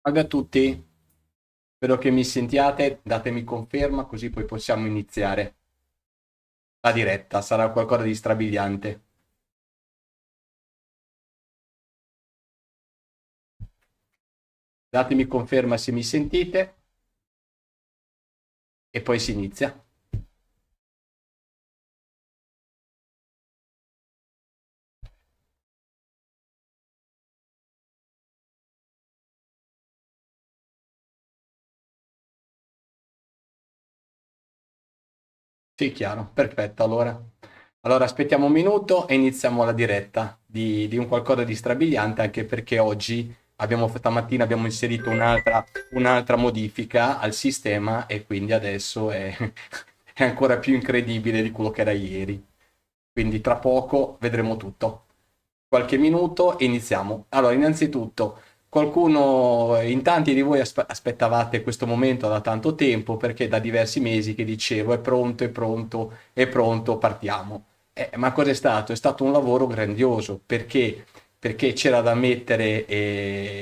Salve a tutti, spero che mi sentiate, datemi conferma così poi possiamo iniziare la diretta, sarà qualcosa di strabiliante. Datemi conferma se mi sentite e poi si inizia. Sì, chiaro, perfetto, allora. Allora aspettiamo un minuto e iniziamo la diretta di un qualcosa di strabiliante, anche perché oggi stamattina abbiamo inserito un'altra modifica al sistema e quindi adesso è, è ancora più incredibile di quello che era ieri. Quindi tra poco vedremo tutto. Qualche minuto e iniziamo. Allora, innanzitutto, qualcuno, in tanti di voi aspettavate questo momento da tanto tempo perché da diversi mesi che dicevo è pronto, è pronto, è pronto, partiamo. Ma cos'è stato? È stato un lavoro grandioso perché c'era da mettere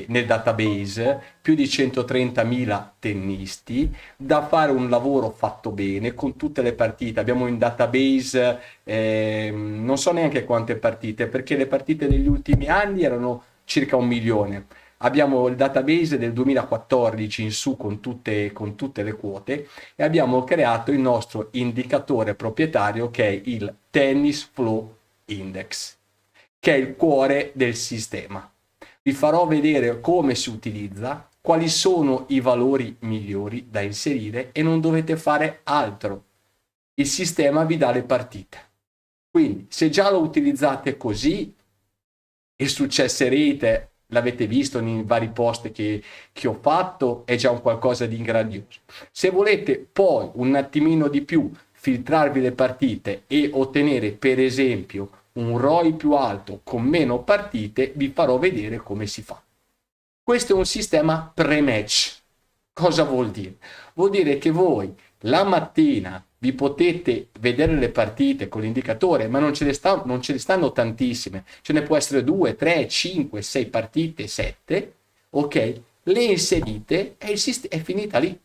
nel database più di 130.000 tennisti, da fare un lavoro fatto bene con tutte le partite. Abbiamo in database non so neanche quante partite, perché le partite degli ultimi anni erano circa 1 milione. Abbiamo il database del 2014 in su con tutte le quote e abbiamo creato il nostro indicatore proprietario che è il Tennis Flow Index, che è il cuore del sistema. Vi farò vedere come si utilizza, quali sono i valori migliori da inserire e non dovete fare altro. Il sistema vi dà le partite. Quindi, se già lo utilizzate così, il success rate l'avete visto nei vari post che ho fatto, è già un qualcosa di grandioso. Se volete poi un attimino di più filtrarvi le partite e ottenere per esempio un ROI più alto con meno partite, vi farò vedere come si fa. Questo è un sistema pre-match. Cosa vuol dire? Vuol dire che voi la mattina vi potete vedere le partite con l'indicatore, ma non ce ne stanno tantissime. Ce ne può essere 2, 3, 5, 6 partite, 7. Ok? Le inserite e è finita lì.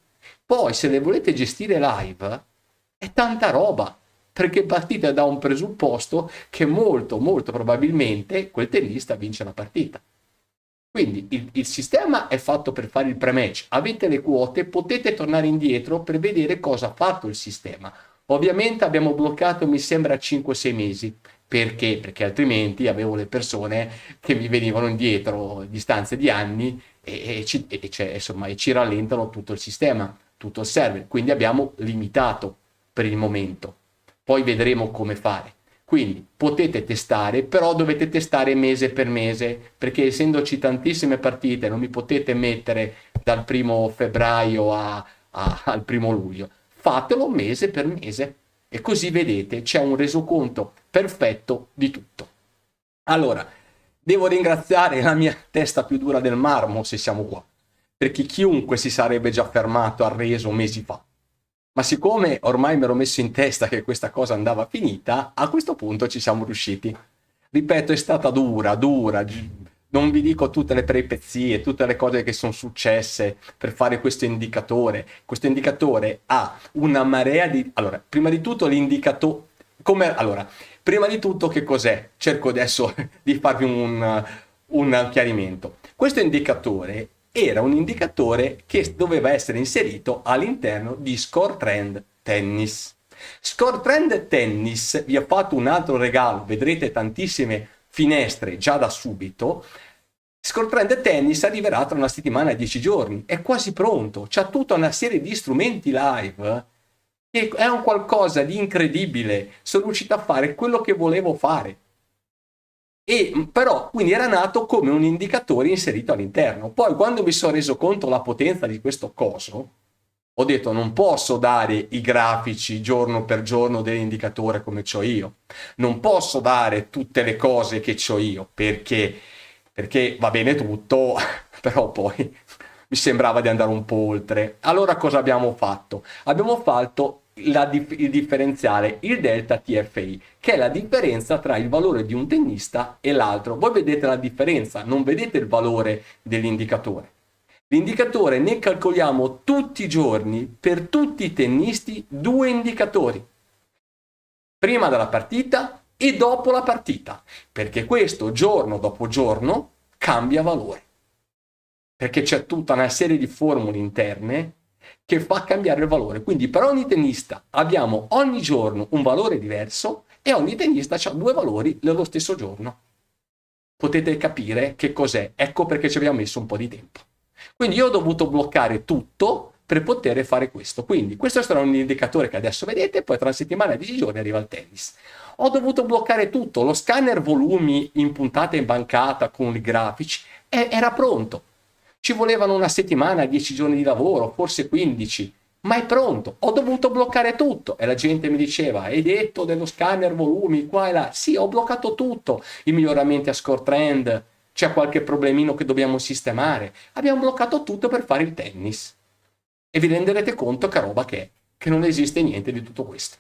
Poi se le volete gestire live è tanta roba, perché partite da un presupposto che molto, molto probabilmente quel tennista vince la partita. Quindi il sistema è fatto per fare il pre-match, avete le quote, potete tornare indietro per vedere cosa ha fatto il sistema. Ovviamente abbiamo bloccato, mi sembra, 5-6 mesi. Perché? Perché altrimenti avevo le persone che mi venivano indietro a distanze di anni e ci rallentano tutto il sistema, tutto il server. Quindi abbiamo limitato per il momento. Poi vedremo come fare. Quindi potete testare, però dovete testare mese per mese, perché essendoci tantissime partite non mi potete mettere dal 1° febbraio al 1° luglio. Fatelo mese per mese e così vedete c'è un resoconto perfetto di tutto. Allora, devo ringraziare la mia testa più dura del marmo se siamo qua, perché chiunque si sarebbe già fermato al reso mesi fa. Ma siccome ormai mi ero messo in testa che questa cosa andava finita, a questo punto ci siamo riusciti. Ripeto, è stata dura, dura. Non vi dico tutte le peripezie, tutte le cose che sono successe per fare questo indicatore. Questo indicatore ha una marea di... Allora, prima di tutto l'indicatore... Come... Allora, prima di tutto che cos'è? Cerco adesso di farvi un chiarimento. Questo indicatore era un indicatore che doveva essere inserito all'interno di Score Trend Tennis. Score Trend Tennis vi ha fatto un altro regalo, vedrete tantissime finestre già da subito. Score Trend Tennis arriverà tra una settimana e 10 giorni, è quasi pronto, c'ha tutta una serie di strumenti live che è un qualcosa di incredibile, sono riuscito a fare quello che volevo fare. E però quindi era nato come un indicatore inserito all'interno. Poi quando mi sono reso conto la potenza di questo coso, ho detto non posso dare i grafici giorno per giorno dell'indicatore come c'ho io, non posso dare tutte le cose che c'ho io perché va bene tutto, però poi mi sembrava di andare un po' oltre. Allora cosa abbiamo fatto? Abbiamo fatto il differenziale, il delta TFI, che è la differenza tra il valore di un tennista e l'altro. Voi vedete la differenza, non vedete il valore dell'indicatore. L'indicatore ne calcoliamo tutti i giorni per tutti i tennisti 2 indicatori. Prima della partita e dopo la partita, perché questo giorno dopo giorno cambia valore. Perché c'è tutta una serie di formule interne che fa cambiare il valore. Quindi per ogni tennista abbiamo ogni giorno un valore diverso e ogni tennista ha 2 valori nello stesso giorno. Potete capire che cos'è? Ecco perché ci abbiamo messo un po' di tempo. Quindi io ho dovuto bloccare tutto per poter fare questo. Quindi questo sarà un indicatore che adesso vedete, poi tra una settimana e 10 giorni arriva il tennis. Ho dovuto bloccare tutto, lo scanner volumi in puntata e in bancata con i grafici era pronto. Ci volevano una settimana, 10 giorni di lavoro, forse 15, ma è pronto. Ho dovuto bloccare tutto e la gente mi diceva: hai detto dello scanner volumi qua e là. Sì, ho bloccato tutto, i miglioramenti a score trend, c'è qualche problemino che dobbiamo sistemare. Abbiamo bloccato tutto per fare il tennis e vi renderete conto che roba che non esiste niente di tutto questo.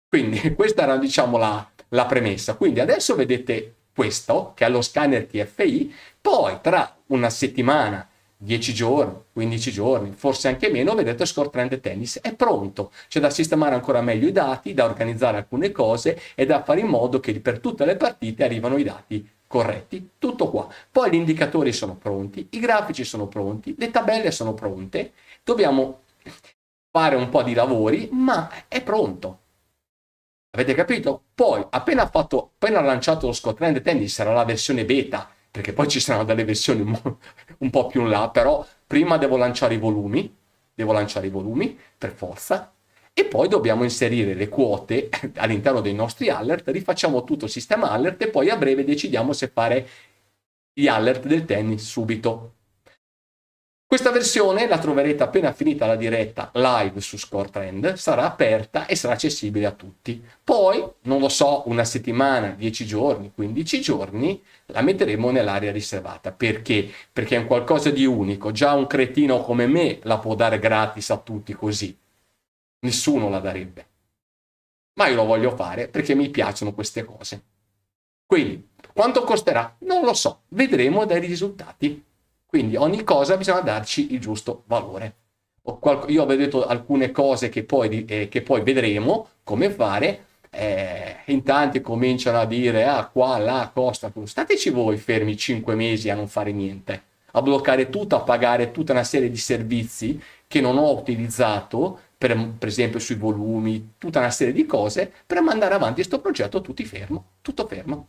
Quindi questa era, diciamo, la premessa. Quindi adesso vedete questo, che è lo scanner TFI, poi tra una settimana, 10 giorni, 15 giorni, forse anche meno, vedete score trend tennis, è pronto. C'è da sistemare ancora meglio i dati, da organizzare alcune cose e da fare in modo che per tutte le partite arrivano i dati corretti. Tutto qua. Poi gli indicatori sono pronti, i grafici sono pronti, le tabelle sono pronte, dobbiamo fare un po' di lavori, ma è pronto. Avete capito? Poi, appena lanciato lo score trend tennis, sarà la versione beta, perché poi ci saranno delle versioni un po' più in là, però prima devo lanciare i volumi per forza, e poi dobbiamo inserire le quote all'interno dei nostri alert, rifacciamo tutto il sistema alert e poi a breve decidiamo se fare gli alert del tennis subito. Questa versione la troverete appena finita la diretta live su Score Trend, sarà aperta e sarà accessibile a tutti. Poi, non lo so, una settimana, 10 giorni, 15 giorni, la metteremo nell'area riservata. Perché? Perché è un qualcosa di unico. Già un cretino come me la può dare gratis a tutti così. Nessuno la darebbe. Ma io lo voglio fare perché mi piacciono queste cose. Quindi, quanto costerà? Non lo so, vedremo dai risultati. Quindi ogni cosa bisogna darci il giusto valore. Io ho detto alcune cose che poi vedremo come fare. In tanti cominciano a dire: ah, qua, là, costa. Stateci voi fermi 5 mesi a non fare niente, a bloccare tutto, a pagare tutta una serie di servizi che non ho utilizzato, per esempio sui volumi, tutta una serie di cose, per mandare avanti questo progetto tutto fermo.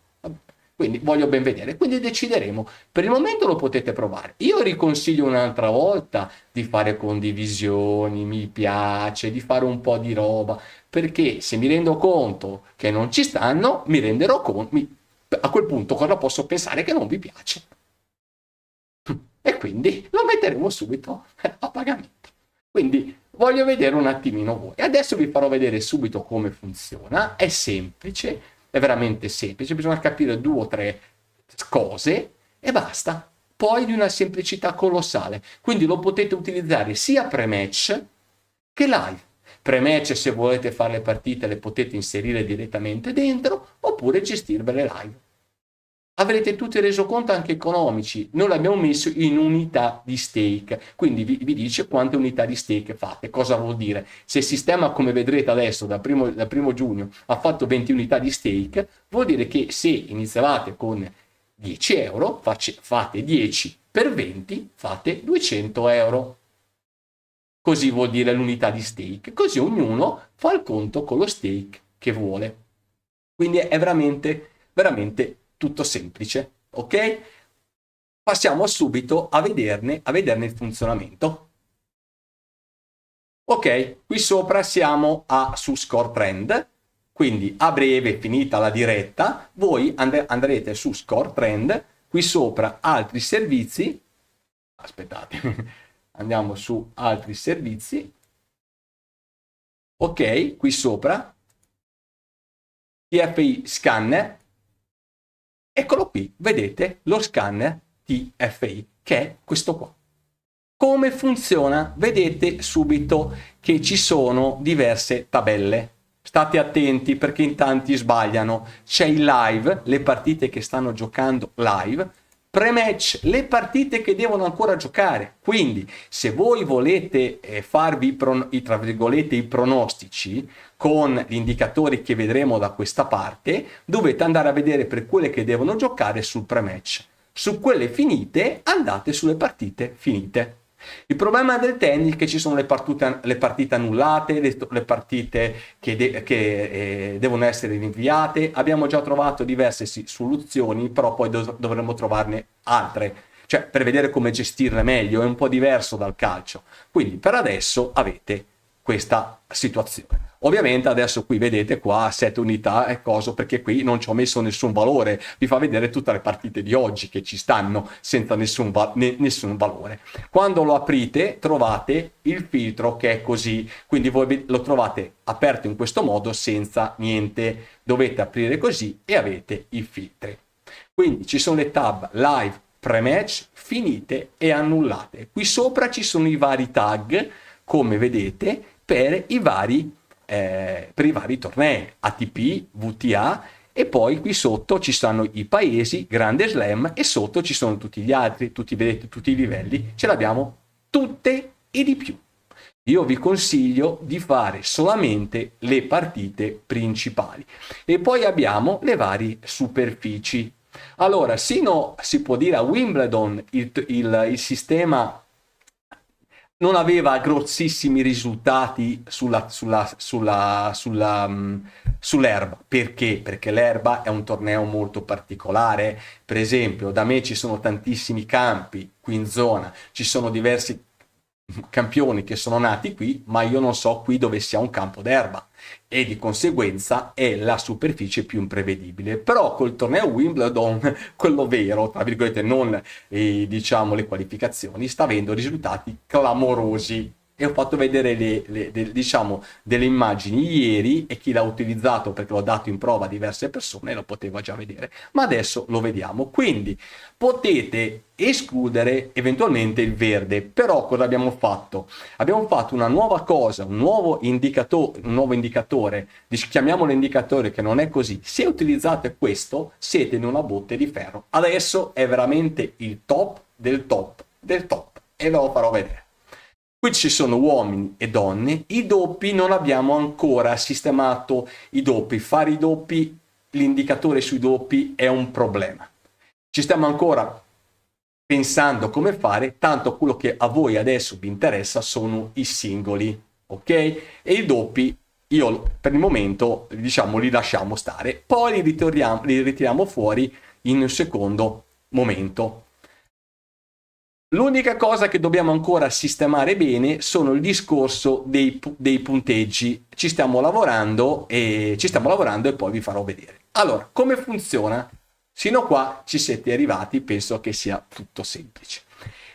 Quindi voglio ben vedere, quindi decideremo. Per il momento lo potete provare. Io riconsiglio un'altra volta di fare condivisioni, mi piace, di fare un po' di roba, perché se mi rendo conto che non ci stanno, mi renderò conto, a quel punto cosa posso pensare che non vi piace. E quindi lo metteremo subito a pagamento. Quindi voglio vedere un attimino voi. Adesso vi farò vedere subito come funziona. È semplice. È veramente semplice, bisogna capire 2 o 3 cose e basta. Poi di una semplicità colossale. Quindi lo potete utilizzare sia pre-match che live. Pre-match, se volete fare le partite, le potete inserire direttamente dentro, oppure gestirvele live. Avrete tutti resoconti anche economici. Noi l'abbiamo messo in unità di stake, quindi vi dice quante unità di stake fate. Cosa vuol dire? Se il sistema, come vedrete adesso, dal primo giugno ha fatto 20 unità di stake, vuol dire che se iniziavate con 10 euro, fate 10 per 20, fate 200 euro. Così vuol dire l'unità di stake. Così ognuno fa il conto con lo stake che vuole. Quindi è veramente, veramente tutto semplice, ok? Passiamo subito a vederne il funzionamento. Ok, qui sopra siamo su Score Trend, quindi a breve, finita la diretta, voi andrete su Score Trend, qui sopra altri servizi, aspettate, andiamo su altri servizi, ok, qui sopra, TFI Scanner, eccolo qui, vedete lo scanner TFI, che è questo qua. Come funziona? Vedete subito che ci sono diverse tabelle. State attenti perché in tanti sbagliano. C'è il live, le partite che stanno giocando live, pre-match, le partite che devono ancora giocare. Quindi se voi volete farvi tra virgolette i pronostici con gli indicatori che vedremo da questa parte, dovete andare a vedere per quelle che devono giocare sul pre-match. Su quelle finite andate sulle partite finite. Il problema del tennis è che ci sono le partite annullate, le partite che devono essere rinviate. Abbiamo già trovato diverse soluzioni, però poi dovremmo trovarne altre, cioè per vedere come gestirle meglio. È un po' diverso dal calcio, quindi per adesso avete questa situazione. Ovviamente adesso qui vedete qua 7 unità e coso, perché qui non ci ho messo nessun valore, vi fa vedere tutte le partite di oggi che ci stanno senza nessun valore. Quando lo aprite trovate il filtro che è così, quindi voi lo trovate aperto in questo modo senza niente, dovete aprire così e avete i filtri. Quindi ci sono le tab live, pre-match, finite e annullate. Qui sopra ci sono i vari tag, come vedete, per i vari tornei ATP, VTA, e poi qui sotto ci stanno i paesi, Grande Slam, e sotto ci sono tutti gli altri, vedete tutti i livelli, ce l'abbiamo tutte e di più. Io vi consiglio di fare solamente le partite principali e poi abbiamo le varie superfici. Allora, sino si può dire a Wimbledon il sistema non aveva grossissimi risultati sull'erba. Perché? Perché l'erba è un torneo molto particolare. Per esempio, da me ci sono tantissimi campi qui in zona, ci sono diversi campioni che sono nati qui, ma io non so qui dove sia un campo d'erba e di conseguenza è la superficie più imprevedibile. Però col torneo Wimbledon, quello vero, tra virgolette, non diciamo le qualificazioni, sta avendo risultati clamorosi. E ho fatto vedere diciamo delle immagini ieri e chi l'ha utilizzato, perché l'ho dato in prova a diverse persone, lo poteva già vedere, ma adesso lo vediamo. Quindi potete escludere eventualmente il verde. Però cosa abbiamo fatto? Abbiamo fatto una nuova cosa, un nuovo indicatore, chiamiamolo indicatore, che non è così. Se utilizzate questo siete in una botte di ferro. Adesso è veramente il top del top del top e ve lo farò vedere. Qui ci sono uomini e donne. I doppi non abbiamo ancora sistemato i doppi. Fare i doppi, l'indicatore sui doppi è un problema. Ci stiamo ancora pensando come fare, tanto quello che a voi adesso vi interessa sono i singoli, ok? E i doppi io per il momento diciamo li lasciamo stare, poi li ritiriamo fuori in un secondo momento. L'unica cosa che dobbiamo ancora sistemare bene sono il discorso dei punteggi. Ci stiamo lavorando e poi vi farò vedere. Allora, come funziona? Sino a qua ci siete arrivati, penso che sia tutto semplice.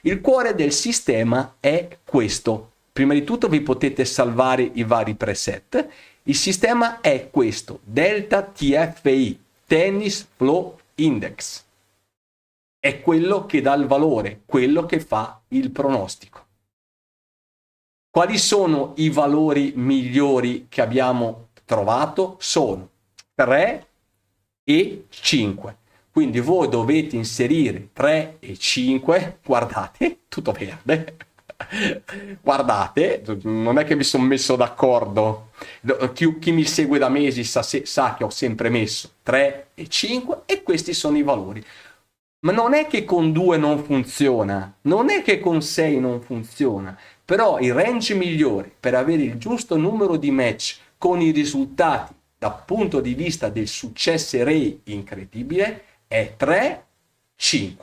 Il cuore del sistema è questo. Prima di tutto vi potete salvare i vari preset. Il sistema è questo, Delta TFI, Tennis Flow Index. È quello che dà il valore, quello che fa il pronostico. Quali sono i valori migliori che abbiamo trovato? Sono 3 e 5. Quindi voi dovete inserire 3 e 5, guardate, tutto verde. Guardate, non è che mi sono messo d'accordo. Chi mi segue da mesi sa che ho sempre messo 3 e 5 e questi sono i valori. Ma non è che con 2 non funziona, non è che con 6 non funziona, però il range migliore per avere il giusto numero di match con i risultati dal punto di vista del success rate incredibile è 3-5.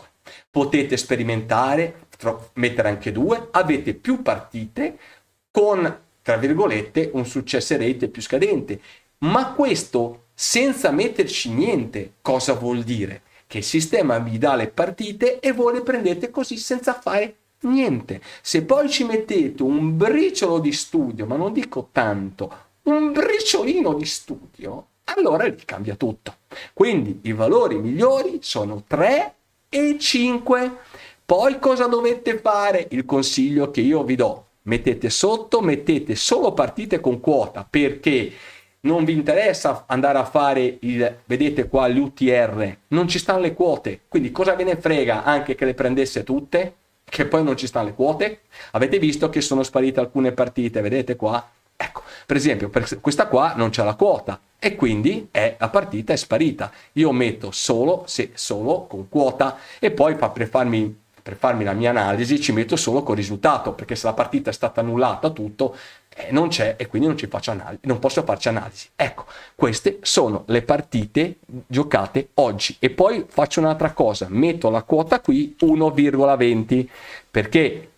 Potete sperimentare, mettere anche 2, avete più partite con, tra virgolette, un success rate più scadente. Ma questo senza metterci niente. Cosa vuol dire? Che il sistema vi dà le partite e voi le prendete così senza fare niente. Se poi ci mettete un briciolo di studio, ma non dico tanto, un briciolino di studio, allora lì cambia tutto. Quindi i valori migliori sono 3 e 5. Poi cosa dovete fare? Il consiglio che io vi do: mettete sotto, mettete solo partite con quota, perché non vi interessa andare a fare vedete qua l'UTR, non ci stanno le quote, quindi cosa ve ne frega anche che le prendesse tutte, che poi non ci stanno le quote? Avete visto che sono sparite alcune partite, vedete qua? Ecco, per esempio, per questa qua non c'è la quota e quindi la partita è sparita. Io metto solo con quota e poi per farmi la mia analisi ci metto solo col risultato, perché se la partita è stata annullata tutto non c'è e quindi non posso farci analisi. Ecco, queste sono le partite giocate oggi. E poi faccio un'altra cosa, metto la quota qui 1,20 perché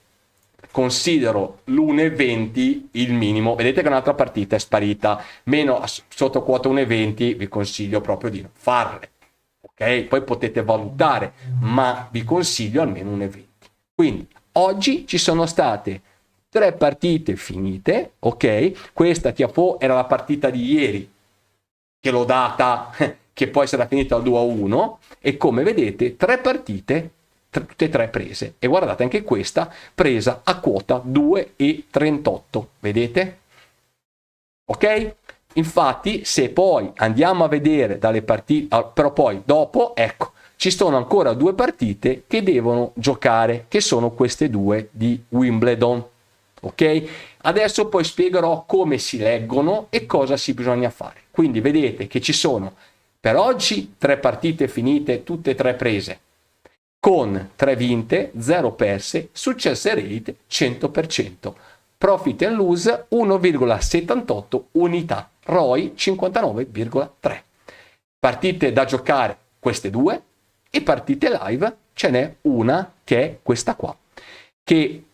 considero l'1,20 il minimo. Vedete che un'altra partita è sparita, meno sotto quota 1,20 vi consiglio proprio di non farle. Ok, poi potete valutare, ma vi consiglio almeno 1,20. Quindi oggi ci sono state 3 partite finite, ok? Questa Tiafoe era la partita di ieri, che l'ho data, che poi sarà finita al 2-1, e come vedete 3 partite, tutte e 3 prese. E guardate anche questa presa a quota 2,38, vedete? Ok? Infatti, se poi andiamo a vedere dalle partite, però poi dopo, ecco, ci sono ancora 2 partite che devono giocare, che sono queste 2 di Wimbledon. Ok? Adesso poi spiegherò come si leggono e cosa si bisogna fare. Quindi vedete che ci sono per oggi 3 partite finite, tutte e 3 prese, con 3 vinte, 0 perse, success rate 100%, profit and lose 1,78 unità, ROI 59,3. Partite da giocare queste 2 e partite live ce n'è una che è questa qua, che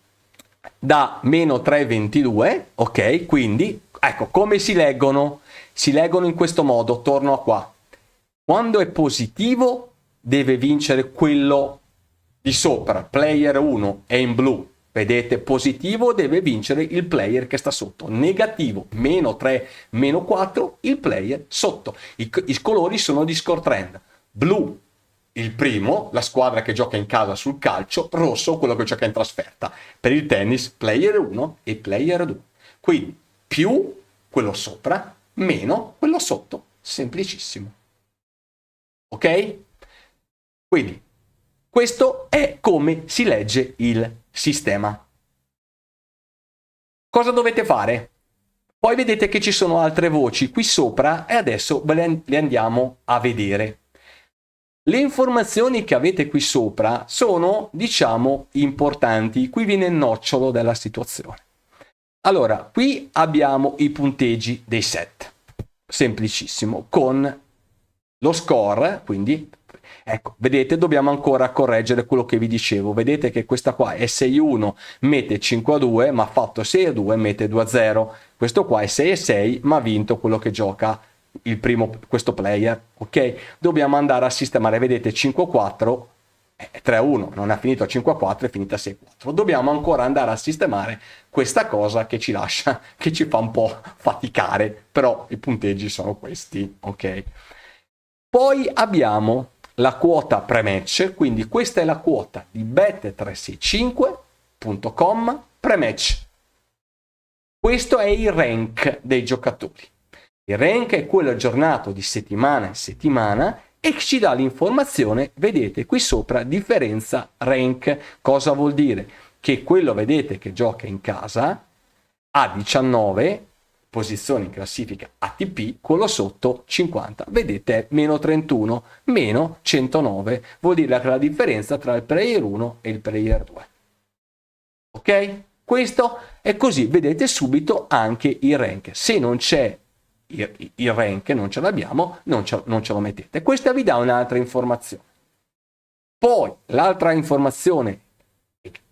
da meno 3,22, ok? Quindi ecco come si leggono. Si leggono in questo modo, torno a qua. Quando è positivo deve vincere quello di sopra, player 1 è in blu, vedete, positivo deve vincere il player che sta sotto, negativo meno 3, meno 4 il player sotto. I colori sono di score trend, blu il primo, la squadra che gioca in casa sul calcio, rosso quello che gioca in trasferta, per il tennis player 1 e player 2, quindi più quello sopra, meno quello sotto, semplicissimo. Ok? Quindi questo è come si legge il sistema. Cosa dovete fare? Poi vedete che ci sono altre voci qui sopra e adesso le andiamo a vedere. Le informazioni che avete qui sopra sono, diciamo, importanti. Qui viene il nocciolo della situazione. Allora, qui abbiamo i punteggi dei set. Semplicissimo, con lo score, quindi ecco, vedete, dobbiamo ancora correggere quello che vi dicevo. Vedete che questa qua è 6-1, mette 5-2, ma ha fatto 6-2, mette 2-0. Questo qua è 6-6, ma ha vinto quello che gioca il primo, questo player, ok? Dobbiamo andare a sistemare, vedete, 5-4, 3-1, non è finito a 5-4, è finita a 6-4. Dobbiamo ancora andare a sistemare questa cosa che ci lascia, che ci fa un po' faticare, però i punteggi sono questi, ok? Poi abbiamo la quota pre-match, quindi questa è la quota di bet365.com pre-match. Questo è il rank dei giocatori. Il rank è quello aggiornato di settimana in settimana e ci dà l'informazione, vedete qui sopra, differenza rank. Cosa vuol dire? Che quello, vedete, che gioca in casa ha 19 posizioni in classifica ATP, quello sotto 50, vedete, meno 31, meno 109, vuol dire che la differenza tra il player 1 e il player 2. Ok? Questo è così, vedete subito anche il rank. Se non c'è il rank, non ce l'abbiamo, non ce lo mettete. Questa vi dà un'altra informazione. Poi l'altra informazione,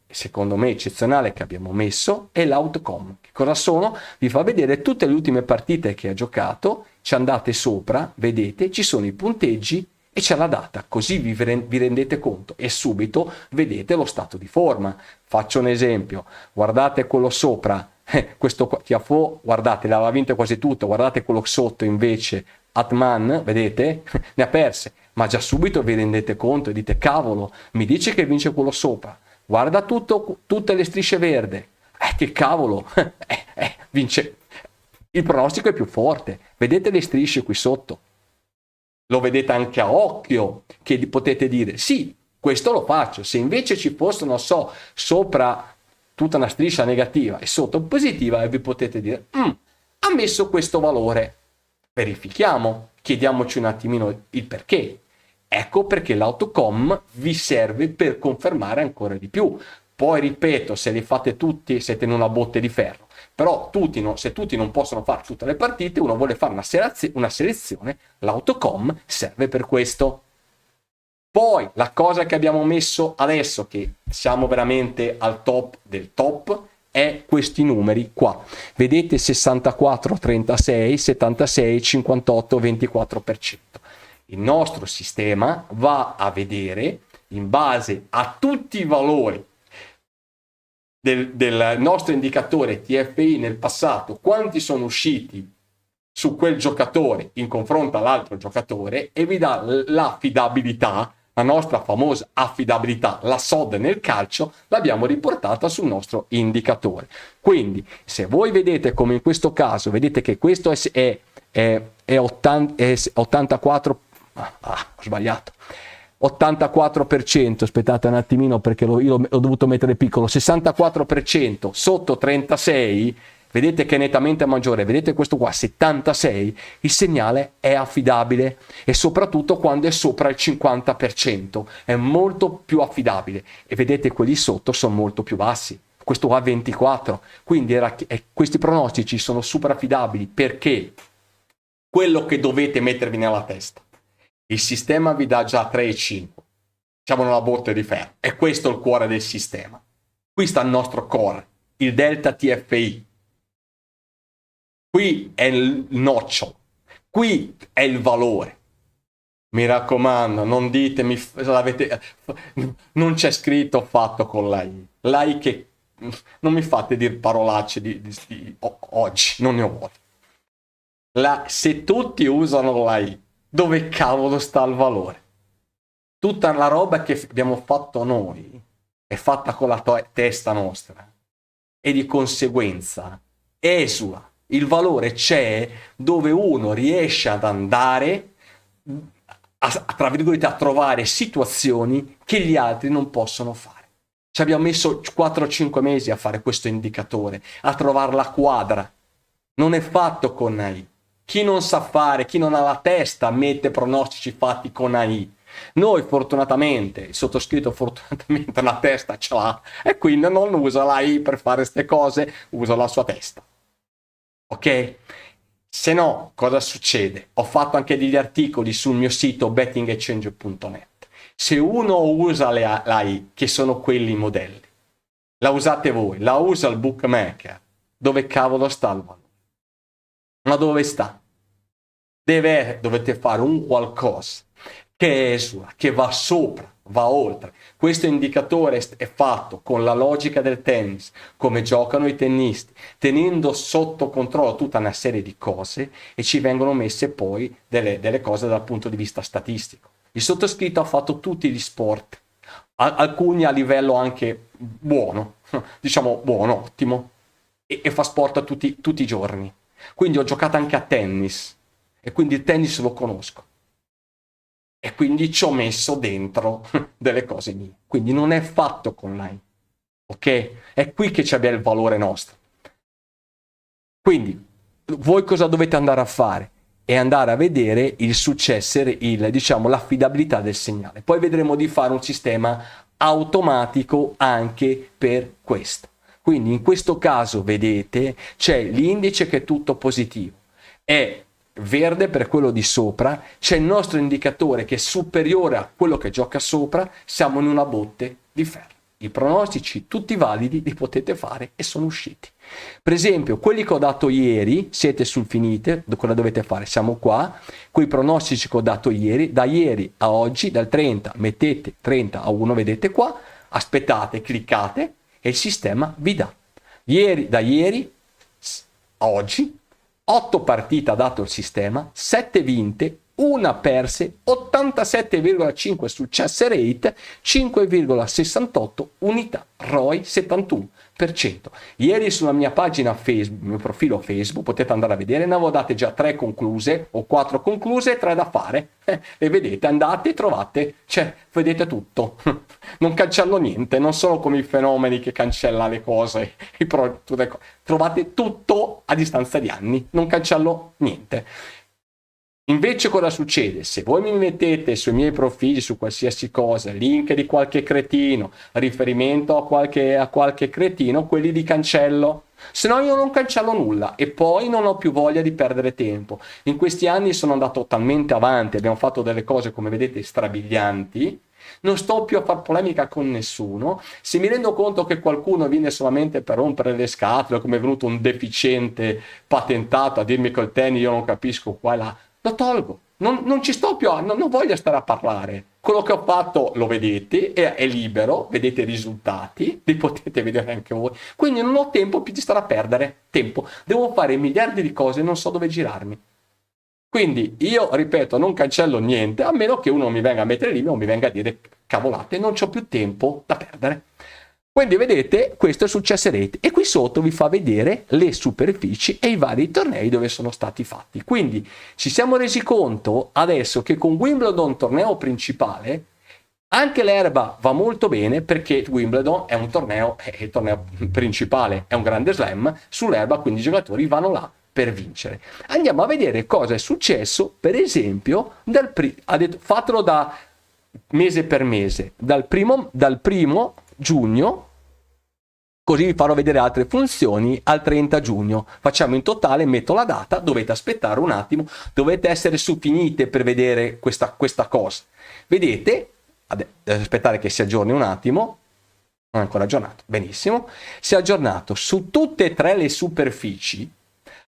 secondo me eccezionale, che abbiamo messo è l'outcome. Che cosa sono? Vi fa vedere tutte le ultime partite che ha giocato, ci andate sopra, vedete, ci sono i punteggi e c'è la data, così vi rendete conto e subito vedete lo stato di forma. Faccio un esempio, guardate quello sopra, questo Tiafoe, guardate, l'aveva vinto quasi tutto, guardate quello sotto invece, Atman, vedete, ne ha perse, ma già subito vi rendete conto e dite, cavolo, mi dice che vince quello sopra, guarda tutte le strisce verde, che cavolo, vince, il pronostico è più forte. Vedete le strisce qui sotto? Lo vedete anche a occhio, che potete dire, sì, questo lo faccio. Se invece ci fosse, non so, sopra tutta una striscia negativa e sotto positiva, e vi potete dire, ha messo questo valore. Verifichiamo, chiediamoci un attimino il perché. Ecco perché l'autocom vi serve per confermare ancora di più. Poi ripeto, se li fate tutti siete in una botte di ferro, però se tutti non possono fare tutte le partite, uno vuole fare una selezione, l'autocom serve per questo. Poi la cosa che abbiamo messo adesso, che siamo veramente al top del top, è questi numeri qua. Vedete 64, 36, 76, 58, 24%. Il nostro sistema va a vedere, in base a tutti i valori del nostro indicatore TFI nel passato, quanti sono usciti su quel giocatore in confronto all'altro giocatore, e vi dà l'affidabilità, la nostra famosa affidabilità, la SOD nel calcio, l'abbiamo riportata sul nostro indicatore. Quindi se voi vedete, come in questo caso, vedete che questo è 84, ho sbagliato, 84%, aspettate un attimino perché l'ho dovuto mettere piccolo, 64% sotto 36, vedete che è nettamente maggiore, vedete questo qua 76, il segnale è affidabile, e soprattutto quando è sopra il 50% è molto più affidabile, e vedete quelli sotto sono molto più bassi, questo qua 24, quindi questi pronostici sono super affidabili. Perché quello che dovete mettervi nella testa, il sistema vi dà già 3,5, siamo nella botte di ferro, e questo è il cuore del sistema. Qui sta il nostro core, il delta TFI. Qui è il nocciolo, qui è il valore. Mi raccomando, non ditemi, non c'è scritto fatto con l'AI. L'AI che non mi fate dire parolacce oggi, non ne ho voglia. Se tutti usano l'AI, dove cavolo sta il valore? Tutta la roba che abbiamo fatto noi è fatta con la testa nostra, e di conseguenza esula. Il valore c'è dove uno riesce ad andare tra virgolette a trovare situazioni che gli altri non possono fare. Ci abbiamo messo 4-5 mesi a fare questo indicatore, a trovare la quadra. Non è fatto con AI. Chi non sa fare, chi non ha la testa, mette pronostici fatti con AI. Noi fortunatamente, il sottoscritto fortunatamente la testa ce l'ha, e quindi non usa l'AI per fare queste cose, usa la sua testa. Ok? Se no, cosa succede? Ho fatto anche degli articoli sul mio sito bettingexchange.net. Se uno usa l'AI, che sono quelli i modelli, la usate voi, la usa il bookmaker, dove cavolo sta il valore? Ma dove sta? Dovete fare un qualcosa che esula, che va sopra, va oltre. Questo indicatore è fatto con la logica del tennis, come giocano i tennisti, tenendo sotto controllo tutta una serie di cose, e ci vengono messe poi delle cose dal punto di vista statistico. Il sottoscritto ha fatto tutti gli sport, alcuni a livello anche buono, diciamo buono, ottimo, e fa sport tutti i giorni. Quindi ho giocato anche a tennis, e quindi il tennis lo conosco. E quindi ci ho messo dentro delle cose mie. Quindi non è fatto con l'AI. Ok? È qui che c'è il valore nostro. Quindi, voi cosa dovete andare a fare? È andare a vedere il successo, diciamo, l'affidabilità del segnale. Poi vedremo di fare un sistema automatico anche per questo. Quindi in questo caso, vedete, c'è l'indice che è tutto positivo. È verde per quello di sopra, c'è il nostro indicatore che è superiore a quello che gioca sopra, siamo in una botte di ferro. I pronostici tutti validi li potete fare e sono usciti. Per esempio, quelli che ho dato ieri, siete sul finite, cosa dovete fare? Siamo qua, quei pronostici che ho dato ieri, da ieri a oggi, dal 30, mettete 30 a 1, vedete qua, aspettate, cliccate e il sistema vi dà. Da ieri a oggi, 8 partite ha dato il sistema, 7 vinte, 1 perse, 87,5 success rate, 5,68 unità, ROI 71. Ieri sulla mia pagina Facebook, il mio profilo Facebook, potete andare a vedere, ne avevo date già 3 concluse o 4 concluse, 3 da fare. E vedete, andate e trovate, cioè, vedete tutto. Non cancello niente, non sono come i fenomeni che cancella le cose, trovate tutto a distanza di anni, non cancello niente. Invece cosa succede? Se voi mi mettete sui miei profili, su qualsiasi cosa, link di qualche cretino, riferimento a qualche cretino, quelli li cancello. Se no io non cancello nulla e poi non ho più voglia di perdere tempo. In questi anni sono andato talmente avanti, abbiamo fatto delle cose, come vedete, strabilianti. Non sto più a far polemica con nessuno. Se mi rendo conto che qualcuno viene solamente per rompere le scatole, come è venuto un deficiente patentato a dirmi col tennis io non capisco qua e là, lo tolgo. Non ci sto più, non voglio stare a parlare. Quello che ho fatto lo vedete, è libero, vedete i risultati, li potete vedere anche voi. Quindi non ho tempo più di stare a perdere tempo. Devo fare miliardi di cose e non so dove girarmi. Quindi io, ripeto, non cancello niente, a meno che uno mi venga a mettere lì o mi venga a dire cavolate, non c'ho più tempo da perdere. Quindi vedete, questo è successo rate e qui sotto vi fa vedere le superfici e i vari tornei dove sono stati fatti. Quindi ci siamo resi conto adesso che con Wimbledon, torneo principale, anche l'erba va molto bene perché Wimbledon è un torneo, è il torneo principale, è un grande slam sull'erba, quindi i giocatori vanno là per vincere. Andiamo a vedere cosa è successo, per esempio, ha detto fatelo da mese per mese, dal primo giugno, così vi farò vedere altre funzioni al 30 giugno. Facciamo in totale, metto la data, dovete aspettare un attimo, dovete essere su finite per vedere questa cosa. Vedete, deve aspettare che si aggiorni un attimo, non è ancora aggiornato, benissimo, si è aggiornato su tutte e 3 le superfici.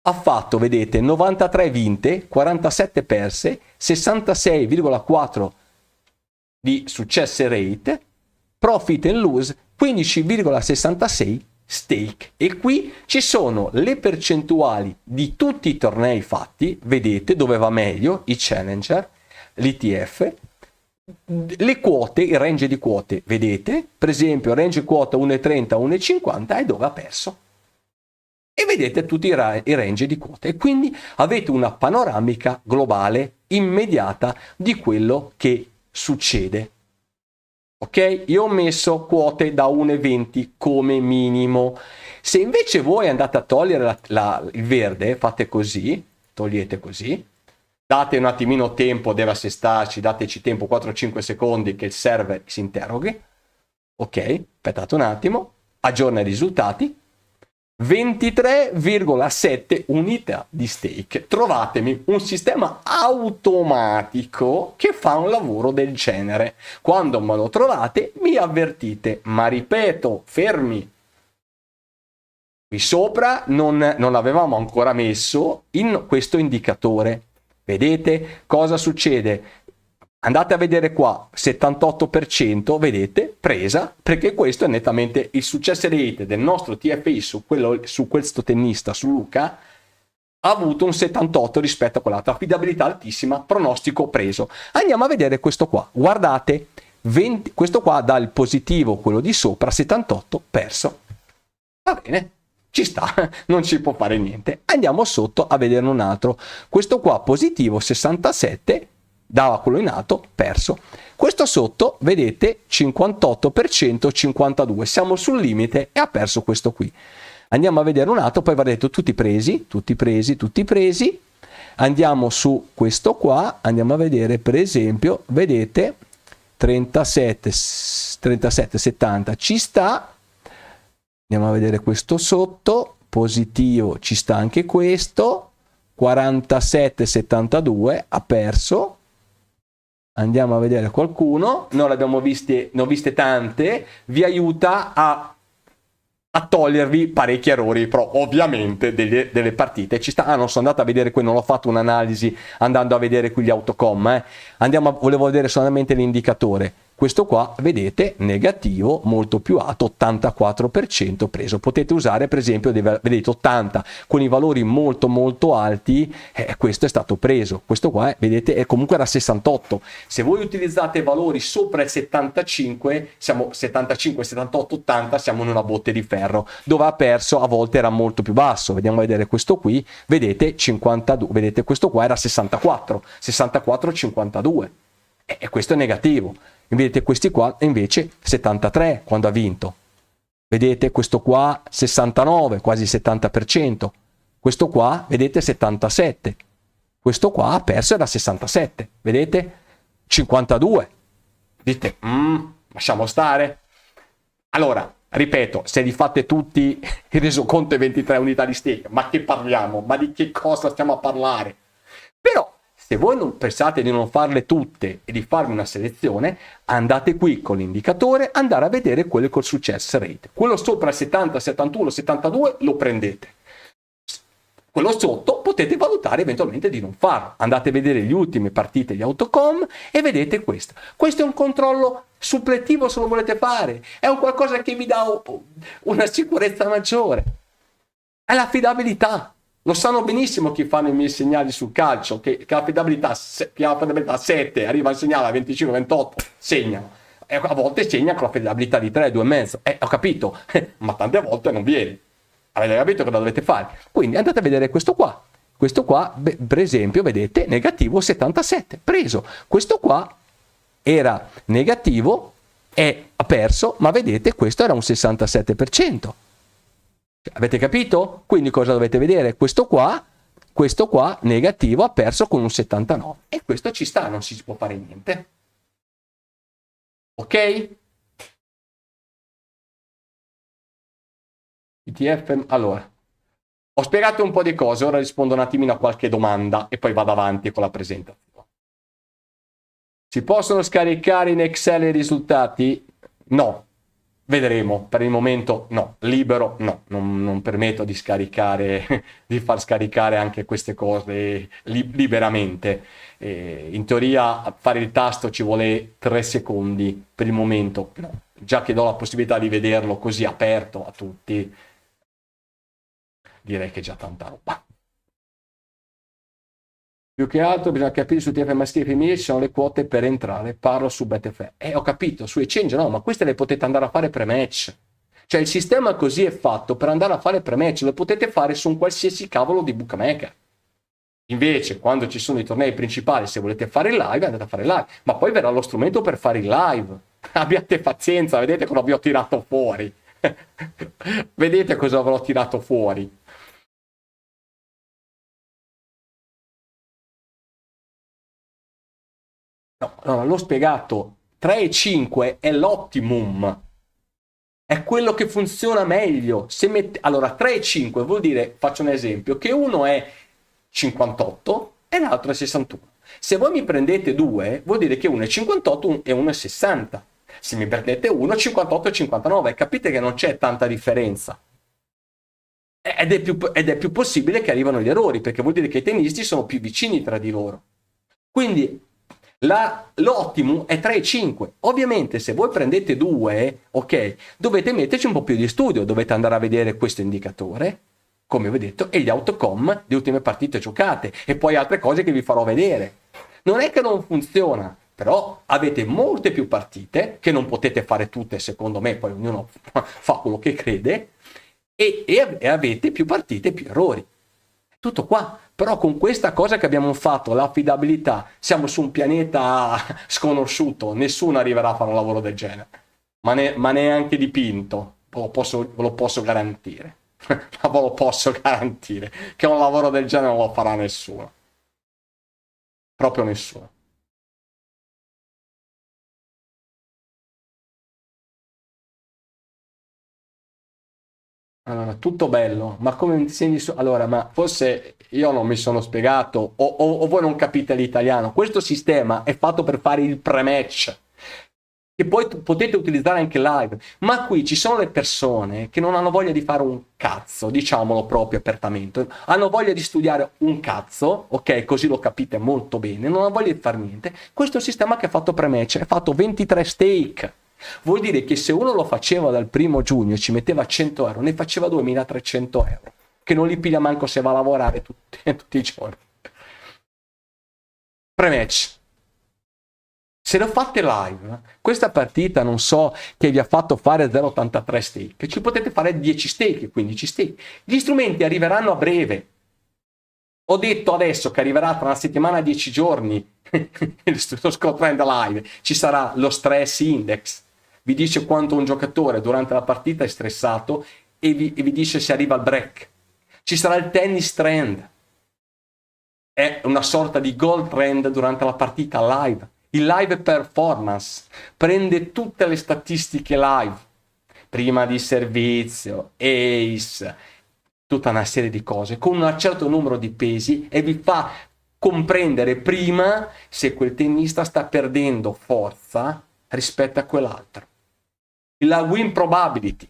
Ha fatto, vedete, 93 vinte, 47 perse, 66,4 di success rate, profit and lose 15,66 stake. E qui ci sono le percentuali di tutti i tornei fatti, vedete dove va meglio, i challenger, l'ETF, le quote, il range di quote, vedete, per esempio range quota 1,30, 1,50 è dove ha perso. E vedete tutti i range di quote e quindi avete una panoramica globale immediata di quello che succede. Ok? Io ho messo quote da 1,20 come minimo. Se invece voi andate a togliere il verde, fate così, togliete così, date un attimino tempo, deve assestarci, dateci tempo 4-5 secondi che il server si interroghi. Ok? Aspettate un attimo, aggiorna i risultati. 23,7 unità di stake. Trovatemi un sistema automatico che fa un lavoro del genere. Quando me lo trovate mi avvertite, ma ripeto, fermi. Qui sopra non avevamo ancora messo in questo indicatore. Vedete cosa succede? Andate a vedere qua, 78%, vedete, presa, perché questo è nettamente il success rate del nostro TFI su questo tennista, su Luca, ha avuto un 78 rispetto a quell'altro, affidabilità altissima, pronostico preso. Andiamo a vedere questo qua, guardate, questo qua dà il positivo, quello di sopra, 78 perso. Va bene, ci sta, non ci può fare niente. Andiamo sotto a vedere un altro, questo qua positivo, 67, dava quello in alto, perso. Questo sotto, vedete, 58%, 52%. Siamo sul limite e ha perso questo qui. Andiamo a vedere un altro, poi va detto tutti presi. Andiamo su questo qua, andiamo a vedere per esempio, vedete, 37, 70, ci sta. Andiamo a vedere questo sotto, positivo, ci sta anche questo, 47, 72, ha perso. Andiamo a vedere qualcuno, noi l'abbiamo ne ho viste tante, vi aiuta a togliervi parecchi errori, però ovviamente delle partite ci sta. Non sono andato a vedere qui, non ho fatto un'analisi andando a vedere qui gli autocom, volevo vedere solamente l'indicatore. questo qua vedete negativo molto più alto, 84% preso. Potete usare per esempio, vedete 80 con i valori molto molto alti, questo è stato preso, questo qua vedete è comunque era 68. Se voi utilizzate valori sopra il 75, siamo 75, 78, 80, siamo in una botte di ferro, dove ha perso a volte era molto più basso. Vediamo a vedere questo qui, vedete 52, vedete questo qua era 64, 64, 52 e questo è negativo. Vedete questi qua invece 73 quando ha vinto, vedete questo qua 69, quasi 70%, questo qua vedete 77, questo qua ha perso era 67, vedete 52. Dite lasciamo stare. Allora ripeto, se li fate tutti il resoconto è 23 unità di stake, ma che parliamo? Ma di che cosa stiamo a parlare? Però se voi non pensate di non farle tutte e di farmi una selezione, andate qui con l'indicatore, andare a vedere quello col success rate. Quello sopra 70, 71, 72 lo prendete. Quello sotto potete valutare eventualmente di non farlo. Andate a vedere le ultime partite di Autocom e vedete questo. Questo è un controllo suppletivo se lo volete fare. È un qualcosa che vi dà una sicurezza maggiore. È l'affidabilità. Lo sanno benissimo chi fanno i miei segnali sul calcio, che l'affidabilità 7, arriva il segnale a 25-28, segnano. E a volte segna con l'affidabilità di 3, 2,5. Ho capito, ma tante volte non viene. Avete capito cosa dovete fare? Quindi andate a vedere questo qua. Questo qua, per esempio, vedete, negativo 77, preso. Questo qua era negativo e ha perso, ma vedete, questo era un 67%. Avete capito? Quindi cosa dovete vedere? Questo qua negativo ha perso con un 79 e questo ci sta, non si può fare niente. Ok? ETF, allora ho spiegato un po' di cose, ora rispondo un attimino a qualche domanda e poi vado avanti con la presentazione. Si possono scaricare in Excel i risultati? No. Vedremo, per il momento no, libero no, non permetto di scaricare, di far scaricare anche queste cose liberamente. In teoria fare il tasto ci vuole 3 secondi, per il momento no. Già che do la possibilità di vederlo così aperto a tutti, direi che è già tanta roba. Più che altro bisogna capire su TF maschili e femminili ci sono le quote per entrare, parlo su Betfair. Ho capito, su exchange no, ma queste le potete andare a fare pre-match. Cioè il sistema così è fatto per andare a fare pre-match, lo potete fare su un qualsiasi cavolo di bookmaker. Invece quando ci sono i tornei principali, se volete fare il live, andate a fare il live, ma poi verrà lo strumento per fare il live. Abbiate pazienza, vedete cosa vi ho tirato fuori. Vedete cosa avrò tirato fuori. No, allora, l'ho spiegato, 3 e 5 è l'optimum, è quello che funziona meglio. Allora, 3 e 5 vuol dire, faccio un esempio, che uno è 58 e l'altro è 61. Se voi mi prendete 2, vuol dire che uno è 58 e uno è 60. Se mi prendete uno, 58 e 59, capite che non c'è tanta differenza. Ed è più possibile che arrivano gli errori, perché vuol dire che i tennisti sono più vicini tra di loro. Quindi l'ottimo è 3,5. Ovviamente se voi prendete 2, ok, dovete metterci un po' più di studio, dovete andare a vedere questo indicatore, come vi ho detto, e gli outcome di ultime partite giocate, e poi altre cose che vi farò vedere. Non è che non funziona, però avete molte più partite, che non potete fare tutte secondo me, poi ognuno fa quello che crede, e avete più partite, più errori. Tutto qua. Però con questa cosa che abbiamo fatto, l'affidabilità, siamo su un pianeta sconosciuto, nessuno arriverà a fare un lavoro del genere, ma neanche dipinto, ve lo posso garantire. Ma ve lo posso garantire che un lavoro del genere non lo farà nessuno, proprio nessuno. Allora, tutto bello, ma come insegni su... Allora, ma forse io non mi sono spiegato o voi non capite l'italiano. Questo sistema è fatto per fare il pre-match. che poi potete utilizzare anche live, ma qui ci sono le persone che non hanno voglia di fare un cazzo, diciamolo proprio apertamente, hanno voglia di studiare un cazzo, ok, così lo capite molto bene, non hanno voglia di fare niente. Questo è il sistema che ha fatto Prematch, ha fatto 23 stake. Vuol dire che se uno lo faceva dal 1 giugno e ci metteva 100 euro, ne faceva 2300 euro, che non li piglia manco se va a lavorare tutti i giorni. Prematch. Se lo fate live, questa partita non so che vi ha fatto fare 0,83 stake, ci potete fare 10 stake, 15 stake. Gli strumenti arriveranno a breve. Ho detto adesso che arriverà tra una settimana e 10 giorni lo Scott Trend live, ci sarà lo stress index, vi dice quanto un giocatore durante la partita è stressato e vi dice se arriva al break. Ci sarà il tennis trend, è una sorta di gold trend durante la partita live. Il live performance prende tutte le statistiche live, prima di servizio, ace, tutta una serie di cose, con un certo numero di pesi e vi fa comprendere prima se quel tennista sta perdendo forza rispetto a quell'altro. La win probability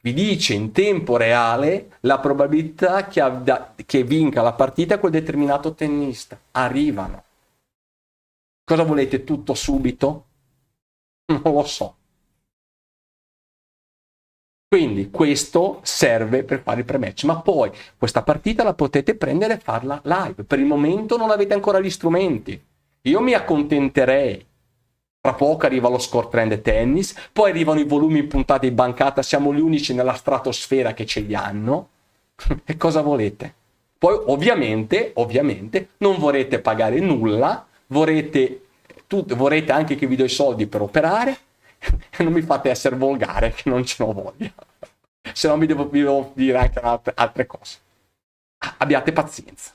vi dice in tempo reale la probabilità che vinca la partita quel determinato tennista. Arrivano. Cosa volete? Tutto subito? Non lo so. Quindi questo serve per fare il pre-match, ma poi questa partita la potete prendere e farla live. Per il momento non avete ancora gli strumenti. Io mi accontenterei. Tra poco arriva lo score trend tennis, poi arrivano i volumi puntati in bancata, siamo gli unici nella stratosfera che ce li hanno. E cosa volete? Poi ovviamente non vorrete pagare nulla, vorrete anche che vi do i soldi per operare e non mi fate essere volgare che non ce l'ho voglia, se no vi devo dire anche altre cose. Abbiate pazienza.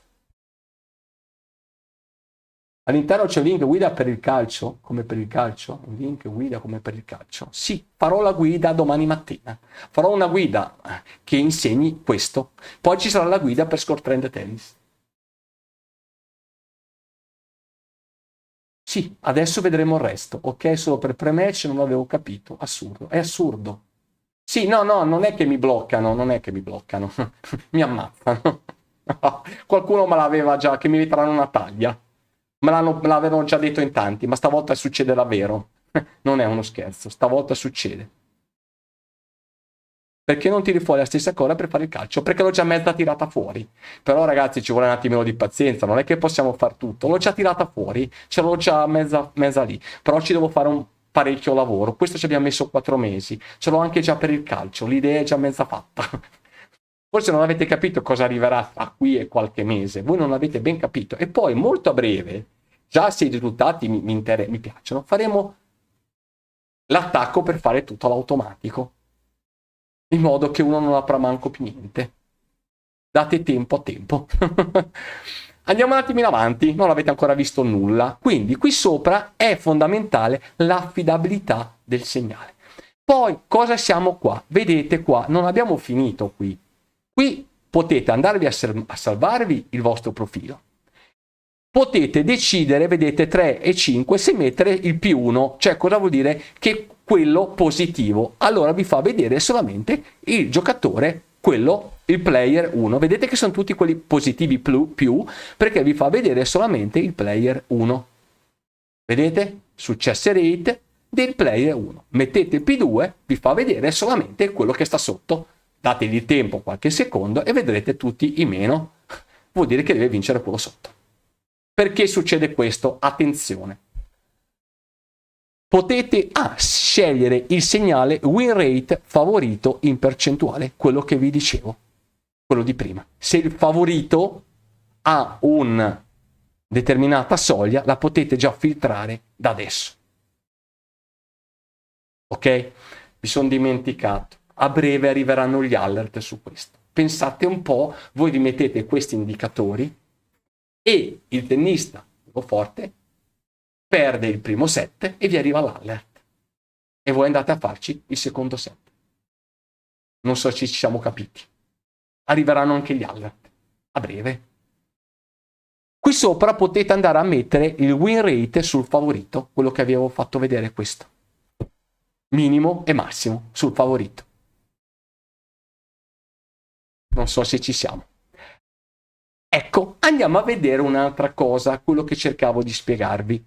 All'interno c'è un link guida per il calcio, come per il calcio, un link guida come per il calcio. Sì, farò la guida domani mattina, farò una guida che insegni questo, poi ci sarà la guida per Score Trend Tennis. Sì, adesso vedremo il resto. Ok, solo per pre-match non l'avevo capito. Assurdo, è assurdo. Sì, no, non è che mi bloccano, mi ammazzano. Qualcuno me l'aveva già, che mi metteranno una taglia. Me l'avevano già detto in tanti, ma stavolta succede davvero. Non è uno scherzo, stavolta succede. Perché non tiri fuori la stessa cosa per fare il calcio? Perché l'ho già mezza tirata fuori. Però ragazzi ci vuole un attimino di pazienza, non è che possiamo far tutto. L'ho già tirata fuori, ce l'ho già mezza lì. Però ci devo fare un parecchio lavoro. Questo ci abbiamo messo 4 mesi. Ce l'ho anche già per il calcio, l'idea è già mezza fatta. Forse non avete capito cosa arriverà a qui e qualche mese. Voi non avete ben capito. E poi molto a breve, già se i risultati mi piacciono, faremo l'attacco per fare tutto all'automatico. In modo che uno non apra manco più niente. Date tempo a tempo. Andiamo un attimino avanti, non avete ancora visto nulla. Quindi qui sopra è fondamentale l'affidabilità del segnale. Poi cosa siamo qua? Vedete qua, non abbiamo finito qui. Qui potete andarvi a salvarvi il vostro profilo. Potete decidere, vedete 3 e 5, se mettere il +1, cioè cosa vuol dire? Che quello positivo, allora vi fa vedere solamente il giocatore, quello, il player 1, vedete che sono tutti quelli positivi più, perché vi fa vedere solamente il player 1, vedete? Success rate del player 1, mettete il P2, vi fa vedere solamente quello che sta sotto, dategli tempo qualche secondo e vedrete tutti i meno, vuol dire che deve vincere quello sotto. Perché succede questo? Attenzione. Potete scegliere il segnale win rate favorito in percentuale, quello che vi dicevo, quello di prima. Se il favorito ha una determinata soglia, la potete già filtrare da adesso. Ok? Mi sono dimenticato. A breve arriveranno gli alert su questo. Pensate un po', voi vi mettete questi indicatori e il tennista forte perde il primo set e vi arriva l'alert e voi andate a farci il secondo set. Non so se ci siamo capiti. Arriveranno anche gli alert a breve. Qui sopra potete andare a mettere il win rate sul favorito, quello che avevo fatto vedere questo. minimo e massimo sul favorito. Non so se ci siamo. Ecco, andiamo a vedere un'altra cosa, quello che cercavo di spiegarvi.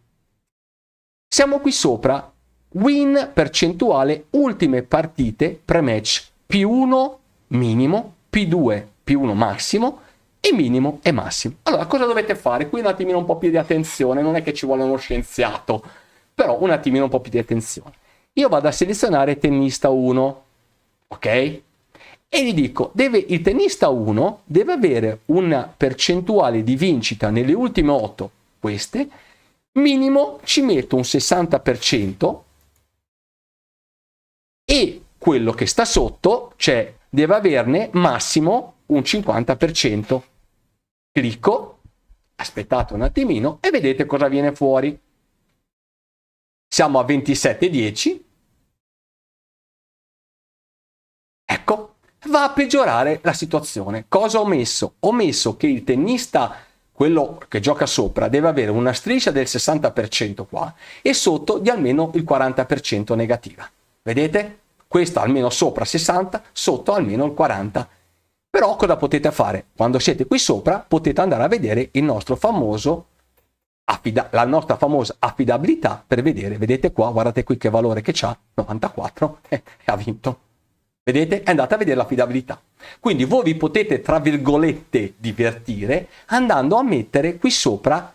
Siamo qui sopra, win percentuale ultime partite pre-match, P1 minimo, P2 P1 massimo e minimo e massimo. Allora, cosa dovete fare? Qui un attimino un po' più di attenzione, non è che ci vuole uno scienziato, però un attimino un po' più di attenzione. Io vado a selezionare tennista 1, ok? E gli dico, il tennista 1 deve avere una percentuale di vincita nelle ultime 8, queste, minimo ci metto un 60% e quello che sta sotto, cioè deve averne massimo un 50%. Clicco, aspettate un attimino e vedete cosa viene fuori. Siamo a 27,10. Ecco, va a peggiorare la situazione. Cosa ho messo? Ho messo che il tennista, quello che gioca sopra, deve avere una striscia del 60% qua e sotto di almeno il 40% negativa. Vedete? Questo almeno sopra 60, sotto almeno il 40. Però cosa potete fare? Quando siete qui sopra potete andare a vedere il nostro famoso la nostra famosa affidabilità per vedere. Vedete qua, guardate qui che valore che c'ha, 94, e ha vinto. Vedete? È andata a vedere l'affidabilità. Quindi voi vi potete, tra virgolette, divertire andando a mettere qui sopra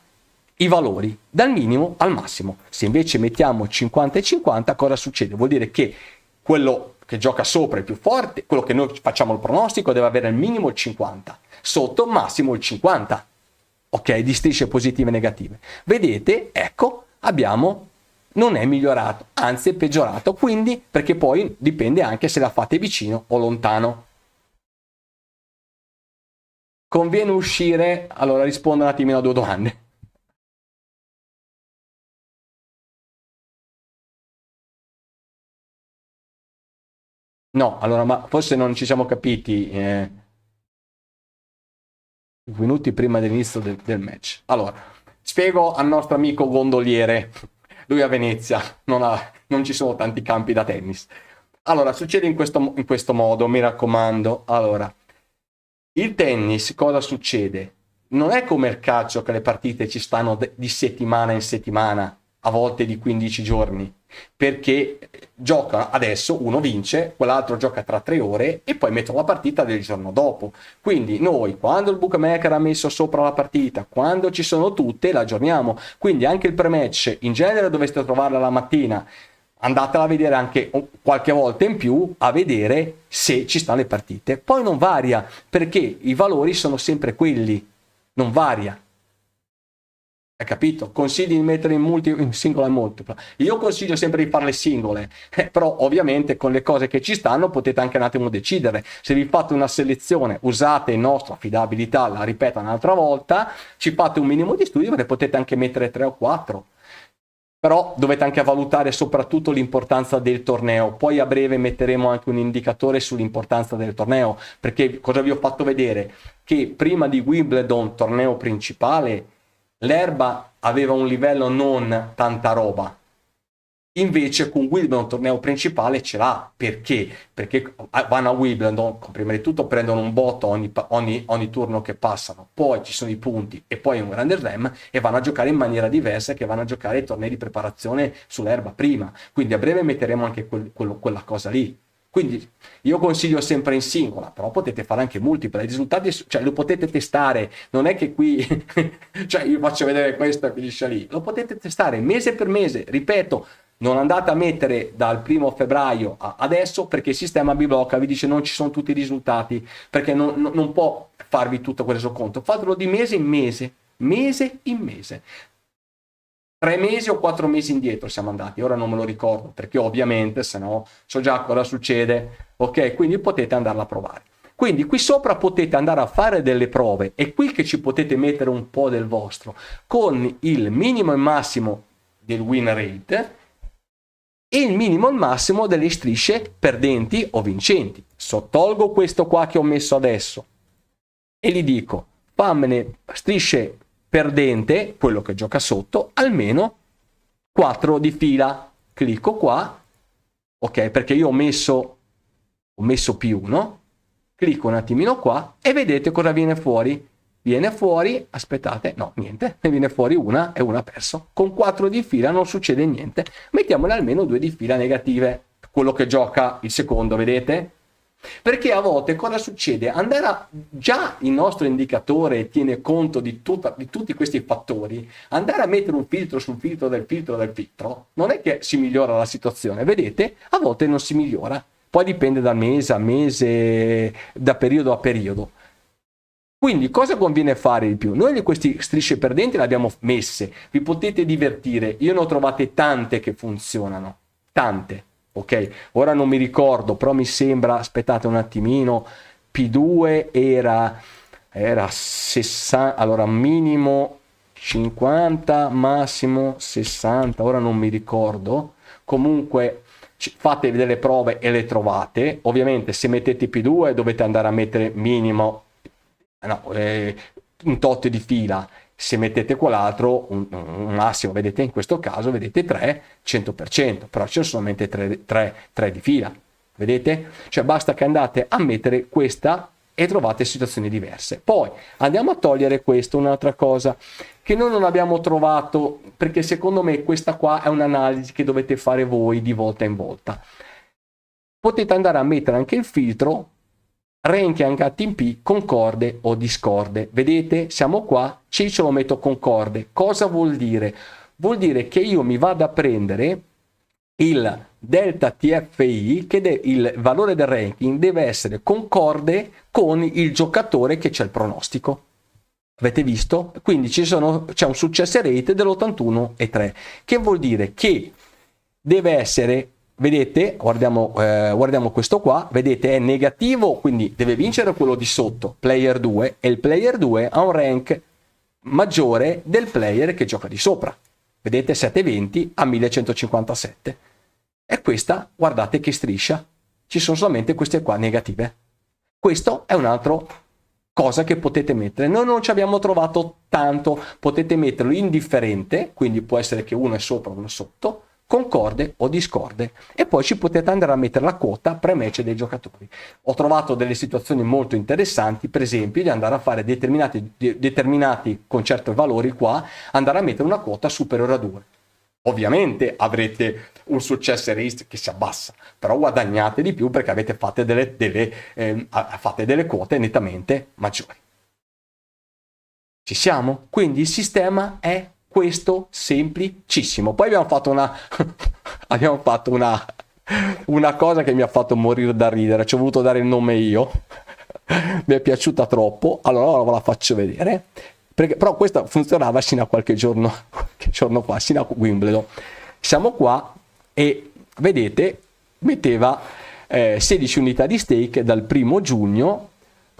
i valori, dal minimo al massimo. Se invece mettiamo 50 e 50, cosa succede? Vuol dire che quello che gioca sopra è più forte, quello che noi facciamo il pronostico deve avere al minimo il 50, sotto massimo il 50, ok? Di strisce positive e negative. Vedete? Ecco, non è migliorato, anzi è peggiorato, quindi perché poi dipende anche se la fate vicino o lontano. Conviene uscire? Allora rispondo un attimino a 2 domande. No, allora, ma forse non ci siamo capiti 2 minuti prima dell'inizio del match. Allora, spiego al nostro amico gondoliere, lui a Venezia, non ci sono tanti campi da tennis. Allora, succede in questo modo, mi raccomando. Allora, il tennis, cosa succede? Non è come il calcio che le partite ci stanno di settimana in settimana, a volte di 15 giorni, perché gioca adesso, uno vince, quell'altro gioca tra 3 ore e poi mettono la partita del giorno dopo. Quindi noi, quando il bookmaker ha messo sopra la partita, quando ci sono tutte, la aggiorniamo. Quindi anche il pre-match, in genere dovreste trovarla la mattina, andatela a vedere anche qualche volta in più a vedere se ci stanno le partite. Poi non varia, perché i valori sono sempre quelli, non varia. Hai capito? Consigli di mettere in singola e multipla. Io consiglio sempre di farle singole, però ovviamente con le cose che ci stanno potete anche un attimo decidere. Se vi fate una selezione, usate il nostro affidabilità, la ripeto un'altra volta, ci fate un minimo di studio, ne potete anche mettere 3 o 4. Però dovete anche valutare soprattutto l'importanza del torneo. Poi a breve metteremo anche un indicatore sull'importanza del torneo, perché cosa vi ho fatto vedere? Che prima di Wimbledon, torneo principale, l'erba aveva un livello non tanta roba. Invece con Wimbledon, torneo principale, ce l'ha. Perché? Perché vanno a Wimbledon, prima di tutto prendono un botto ogni turno che passano, poi ci sono i punti e poi un grande slam e vanno a giocare in maniera diversa che vanno a giocare i tornei di preparazione sull'erba prima. Quindi a breve metteremo anche quella cosa lì. Quindi io consiglio sempre in singola, però potete fare anche multipla. I risultati, cioè, lo potete testare, non è che qui cioè io faccio vedere questo e finisce lì. Lo potete testare mese per mese, ripeto. Non andate a mettere dal 1 febbraio a adesso, perché il sistema vi blocca, vi dice non ci sono tutti i risultati, perché non può farvi tutto quel resoconto. Fatelo di mese in mese, mese in mese. 3 mesi o 4 mesi indietro siamo andati, ora non me lo ricordo, perché ovviamente se no so già cosa succede. Ok, quindi potete andarla a provare. Quindi qui sopra potete andare a fare delle prove, è qui che ci potete mettere un po' del vostro, con il minimo e massimo del win rate e il minimo e il massimo delle strisce perdenti o vincenti. Tolgo questo qua che ho messo adesso e gli dico fammene strisce perdente, quello che gioca sotto, almeno 4 di fila. Clicco qua ok? Perché io ho messo più 1, clicco un attimino qua e vedete cosa viene fuori. Viene fuori, aspettate, no, niente, ne viene fuori una e una perso. Con 4 di fila non succede niente. Mettiamone almeno 2 di fila negative. Quello che gioca il secondo, vedete? Perché a volte cosa succede? Già il nostro indicatore tiene conto di tutti questi fattori. Andare a mettere un filtro sul filtro del filtro del filtro non è che si migliora la situazione, vedete? A volte non si migliora. Poi dipende dal mese a mese, da periodo a periodo. Quindi cosa conviene fare di più? Noi queste strisce perdenti le abbiamo messe, vi potete divertire, io ne ho trovate tante che funzionano, tante, ok? Ora non mi ricordo, però mi sembra, aspettate un attimino, P2 era 60, allora minimo 50, massimo 60, ora non mi ricordo, comunque fate delle prove e le trovate, ovviamente se mettete P2 dovete andare a mettere minimo un tot di fila, se mettete quell'altro un massimo, vedete in questo caso vedete 3, 100%, però ci sono solamente 3 di fila, vedete? Cioè basta che andate a mettere questa e trovate situazioni diverse. Poi andiamo a togliere questo, un'altra cosa che noi non abbiamo trovato, perché secondo me questa qua è un'analisi che dovete fare voi di volta in volta. Potete andare a mettere anche il filtro rank and HTTP concorde o discorde. Vedete, siamo qua, ce lo metto concorde. Cosa vuol dire? Vuol dire che io mi vado a prendere il delta TFI, che il valore del ranking deve essere concorde con il giocatore che c'è il pronostico. Avete visto? Quindi c'è un success rate dell'81,3, che vuol dire che deve essere, vedete, guardiamo questo qua, vedete è negativo, quindi deve vincere quello di sotto, player 2, e il player 2 ha un rank maggiore del player che gioca di sopra. Vedete 720 a 1157. E questa, guardate che striscia, ci sono solamente queste qua negative. Questo è un altro cosa che potete mettere. Noi non ci abbiamo trovato tanto, potete metterlo indifferente, quindi può essere che uno è sopra o uno sotto, concorde o discorde, e poi ci potete andare a mettere la quota pre-match dei giocatori. Ho trovato delle situazioni molto interessanti, per esempio di andare a fare determinati con certi valori qua, andare a mettere una quota superiore a 2. Ovviamente avrete un success rate che si abbassa, però guadagnate di più perché avete fate delle quote nettamente maggiori. Ci siamo? Quindi il sistema è questo, semplicissimo. Poi abbiamo fatto una cosa che mi ha fatto morire da ridere, ci ho voluto dare il nome io, mi è piaciuta troppo, allora ve la faccio vedere. Però questa funzionava sino a qualche giorno fa, sino a Wimbledon. Siamo qua e vedete, metteva 16 unità di stake dal 1 giugno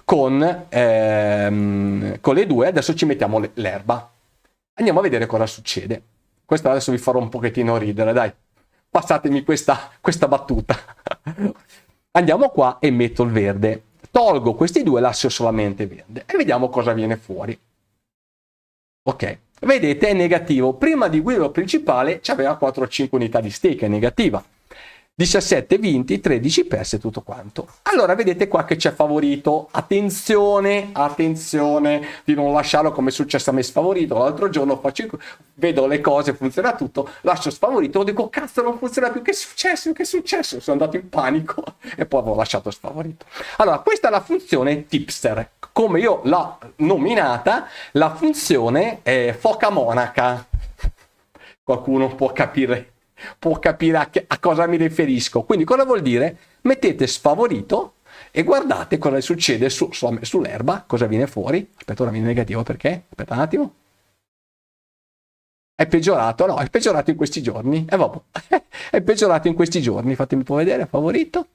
con le 2, adesso ci mettiamo l'erba. Andiamo a vedere cosa succede. Questa adesso vi farò un pochettino ridere, dai. Passatemi questa battuta. Andiamo qua e metto il verde. Tolgo questi due, lascio solamente verde e vediamo cosa viene fuori. Ok, vedete è negativo. Prima di quello principale c'aveva 4 o 5 unità di stake, è negativa. 17 vinti, 13 perse, tutto quanto. Allora vedete qua che c'è favorito. Attenzione di non lasciarlo come è successo a me sfavorito. L'altro giorno vedo le cose, funziona tutto, lascio sfavorito, dico cazzo non funziona più, che è successo? Sono andato in panico e poi avevo lasciato sfavorito. Allora questa è la funzione tipster, come io l'ho nominata, la funzione foca monaca. Qualcuno può capire a cosa mi riferisco. Quindi cosa vuol dire? Mettete sfavorito e guardate cosa succede sull'erba, cosa viene fuori. Aspetta, ora viene negativo perché? Aspetta un attimo. È peggiorato? No, è peggiorato in questi giorni. Vabbè. È peggiorato in questi giorni. Fatemi un po' vedere, favorito.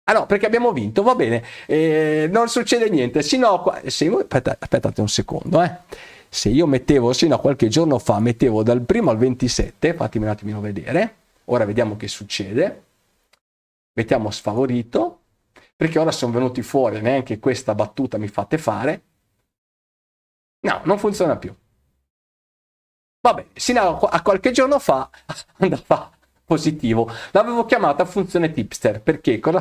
Ah no, perché abbiamo vinto, va bene. Non succede niente. Aspettate un secondo, Se io mettevo, sino a qualche giorno fa, mettevo dal 1 al 27, fatemi un attimino vedere, ora vediamo che succede, mettiamo sfavorito, perché ora sono venuti fuori, neanche questa battuta mi fate fare, no, non funziona più. Vabbè, sino a qualche giorno fa andava positivo. L'avevo chiamata funzione tipster perché cosa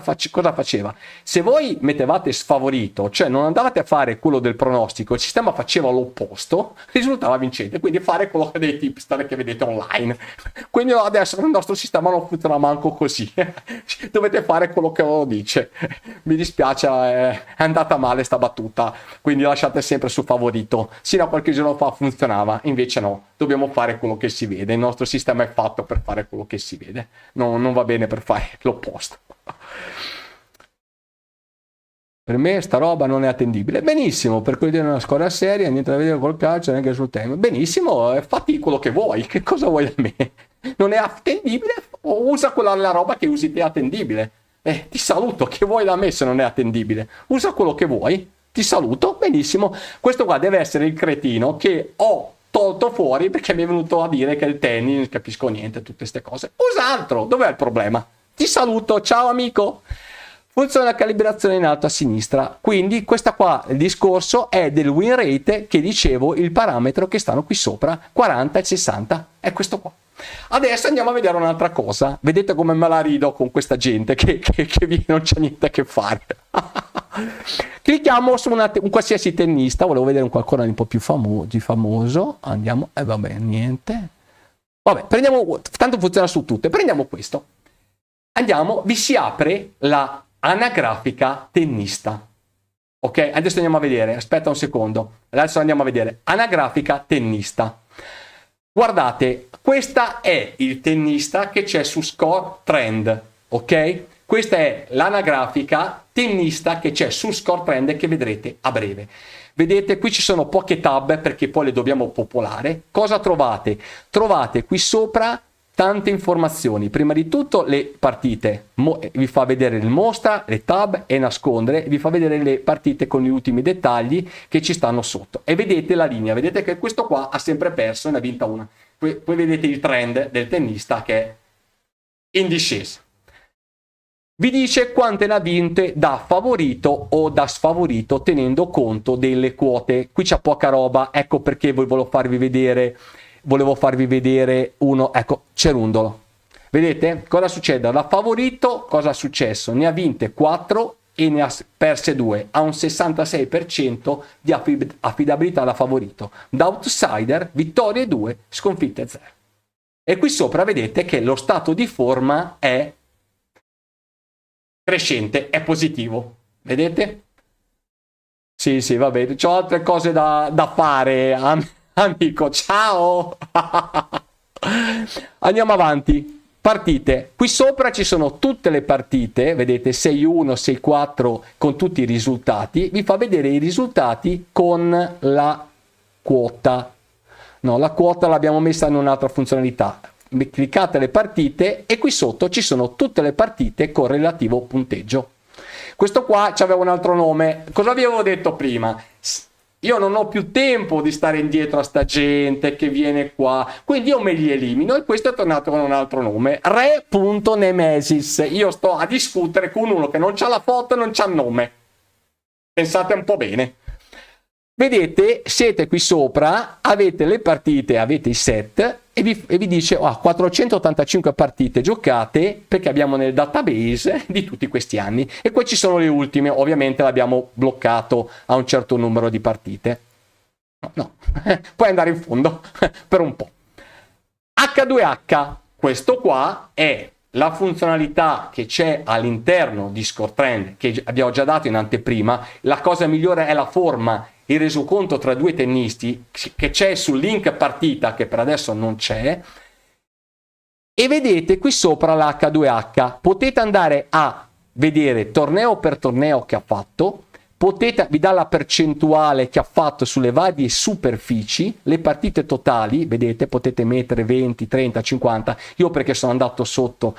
faceva? Se voi mettevate sfavorito, cioè non andavate a fare quello del pronostico, il sistema faceva l'opposto, risultava vincente. Quindi fare quello dei tipster che vedete online. Quindi adesso il nostro sistema non funziona manco così. Dovete fare quello che lo dice. Mi dispiace, è andata male sta battuta, quindi lasciate sempre sul favorito. Sino a qualche giorno fa funzionava, invece no, dobbiamo fare quello che si vede. Il nostro sistema è fatto per fare quello che si vede, non va bene per fare l'opposto. Per me sta roba non è attendibile. Benissimo, per quelli di una squadra seria, niente da vedere col calcio, neanche sul tema. Benissimo, fatti quello che vuoi, che cosa vuoi da me? Non è attendibile? O usa quella la roba che usi te attendibile. Ti saluto, che vuoi da me se non è attendibile? Usa quello che vuoi, ti saluto, benissimo. Questo qua deve essere il cretino che ho tolto fuori perché mi è venuto a dire che il tennis non capisco niente, tutte queste cose. Usa altro, dov'è il problema? Ti saluto, ciao amico. Funziona la calibrazione in alto a sinistra, quindi questa qua, il discorso è del win rate che dicevo, il parametro che stanno qui sopra, 40 e 60, è questo qua. Adesso andiamo a vedere un'altra cosa. Vedete come me la rido con questa gente che non c'è niente a che fare. Clicchiamo su un qualsiasi tennista. Volevo vedere un qualcosa di un po' più famoso. Andiamo, vabbè, niente. Vabbè, prendiamo, tanto funziona su tutte. Prendiamo questo. Andiamo, vi si apre la anagrafica tennista. Ok, adesso andiamo a vedere. Aspetta un secondo. Adesso andiamo a vedere. Anagrafica tennista. Guardate, questa è il tennista che c'è su Score Trend, ok? Questa è l'anagrafica tennista che c'è su Score Trend che vedrete a breve. Vedete, qui ci sono poche tab perché poi le dobbiamo popolare. Cosa trovate? Trovate qui sopra tante informazioni. Prima di tutto le partite, vi fa vedere il mostra, le tab e nascondere, vi fa vedere le partite con gli ultimi dettagli che ci stanno sotto. E vedete la linea, vedete che questo qua ha sempre perso e ne ha vinta una. Poi vedete il trend del tennista che è in discesa. Vi dice quante ne ha vinte da favorito o da sfavorito tenendo conto delle quote. Qui c'è poca roba, ecco perché volevo farvi vedere uno, ecco, Cerundolo. Vedete cosa succede? Da favorito cosa è successo? Ne ha vinte 4 e ne ha perse 2, ha un 66% di affidabilità da favorito. Da outsider, vittorie 2, sconfitte 0. E qui sopra vedete che lo stato di forma è crescente, è positivo. Vedete? Sì, va bene, c'ho altre cose da fare, amico, ciao! Andiamo avanti. Partite. Qui sopra ci sono tutte le partite, vedete 6-1, 6-4 con tutti i risultati. Vi fa vedere i risultati con la quota. No, la quota l'abbiamo messa in un'altra funzionalità. Cliccate le partite e qui sotto ci sono tutte le partite con relativo punteggio. Questo qua c'aveva un altro nome. Cosa vi avevo detto prima? Io non ho più tempo di stare indietro a sta gente che viene qua, quindi io me li elimino e questo è tornato con un altro nome, Re.Nemesis. Io sto a discutere con uno che non c'ha la foto e non c'ha il nome. Pensate un po' bene. Vedete, siete qui sopra, avete le partite, avete i set e vi dice 485 partite giocate perché abbiamo nel database di tutti questi anni e poi ci sono le ultime, ovviamente l'abbiamo bloccato a un certo numero di partite. No. Puoi andare in fondo per un po'. H2H, questo qua è la funzionalità che c'è all'interno di Score Trend che abbiamo già dato in anteprima. La cosa migliore è la forma, il resoconto tra due tennisti che c'è sul link partita che per adesso non c'è, e vedete qui sopra l'H2H, potete andare a vedere torneo per torneo che ha fatto, vi dà la percentuale che ha fatto sulle varie superfici, le partite totali, vedete, potete mettere 20, 30, 50, io perché sono andato sotto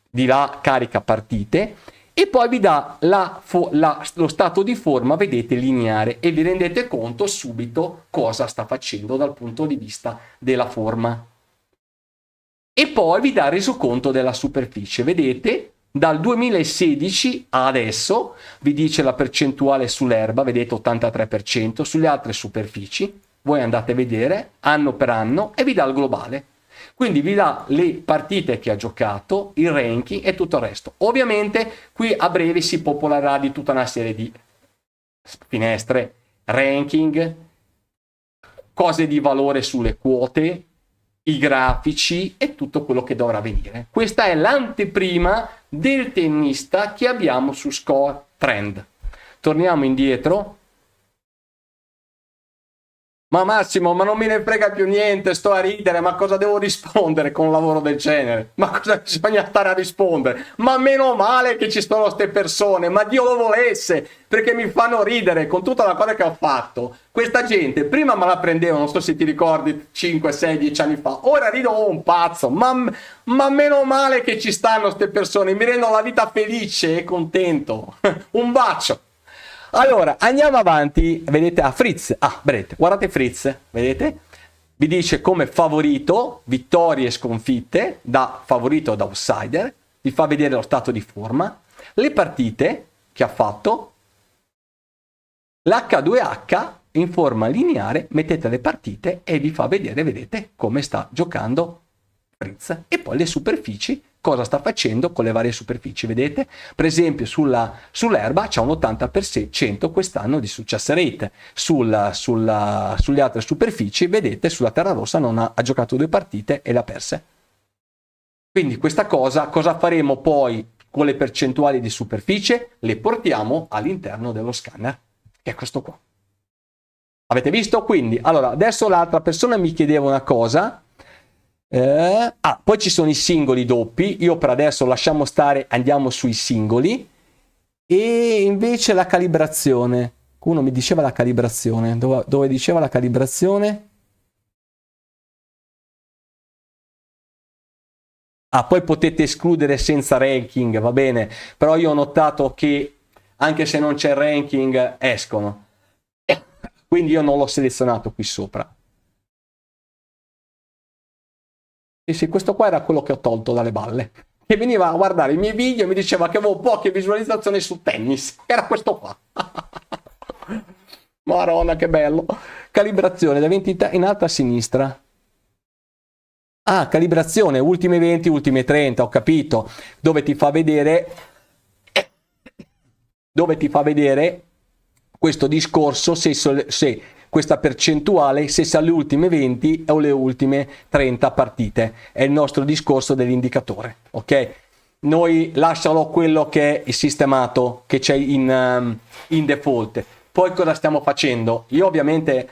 di là carica partite, e poi vi dà lo stato di forma, vedete, lineare, e vi rendete conto subito cosa sta facendo dal punto di vista della forma. E poi vi dà il resoconto della superficie, vedete, dal 2016 a adesso, vi dice la percentuale sull'erba, vedete 83%, sulle altre superfici, voi andate a vedere anno per anno e vi dà il globale. Quindi vi dà le partite che ha giocato, il ranking e tutto il resto. Ovviamente qui a breve si popolerà di tutta una serie di finestre, ranking, cose di valore sulle quote, i grafici e tutto quello che dovrà venire. Questa è l'anteprima del tennista che abbiamo su Score Trend. Torniamo indietro. Ma Massimo, ma non me ne frega più niente, sto a ridere, ma cosa devo rispondere con un lavoro del genere? Ma cosa bisogna stare a rispondere? Ma meno male che ci sono queste persone, ma Dio lo volesse, perché mi fanno ridere con tutta la cosa che ho fatto. Questa gente prima me la prendeva, non so se ti ricordi, 5, 6, 10 anni fa, ora rido un pazzo, ma meno male che ci stanno queste persone, mi rendono la vita felice e contento. Un bacio! Allora, andiamo avanti, vedete a Fritz, vedete, guardate Fritz, vedete? Vi dice come favorito, vittorie e sconfitte, da favorito ad outsider, vi fa vedere lo stato di forma, le partite che ha fatto, l'H2H in forma lineare, mettete le partite e vi fa vedere, vedete, come sta giocando Fritz. E poi le superfici, cosa sta facendo con le varie superfici, vedete? Per esempio sull'erba c'è un 80% quest'anno di success rate, sulle altre superfici, vedete, sulla terra rossa non ha giocato 2 partite e le ha perse. Quindi questa cosa faremo poi con le percentuali di superficie? Le portiamo all'interno dello scanner, che è questo qua. Avete visto? Quindi, allora, adesso l'altra persona mi chiedeva una cosa. Poi ci sono i singoli doppi, io per adesso lasciamo stare, andiamo sui singoli. E invece la calibrazione, uno mi diceva la calibrazione, dove diceva la calibrazione? Poi potete escludere senza ranking, va bene, però io ho notato che anche se non c'è ranking escono, quindi io non l'ho selezionato qui sopra. E sì, questo qua era quello che ho tolto dalle balle, che veniva a guardare i miei video e mi diceva che avevo poche visualizzazioni su tennis. Era questo qua. Maronna, che bello. Calibrazione da 20 in alto a sinistra. Calibrazione, ultime 20, ultime 30, ho capito. Dove ti fa vedere questo discorso se questa percentuale, se sa le ultime 20 o le ultime 30 partite. È il nostro discorso dell'indicatore, ok? Noi lascialo quello che è sistemato, che c'è in default. Poi cosa stiamo facendo? Io ovviamente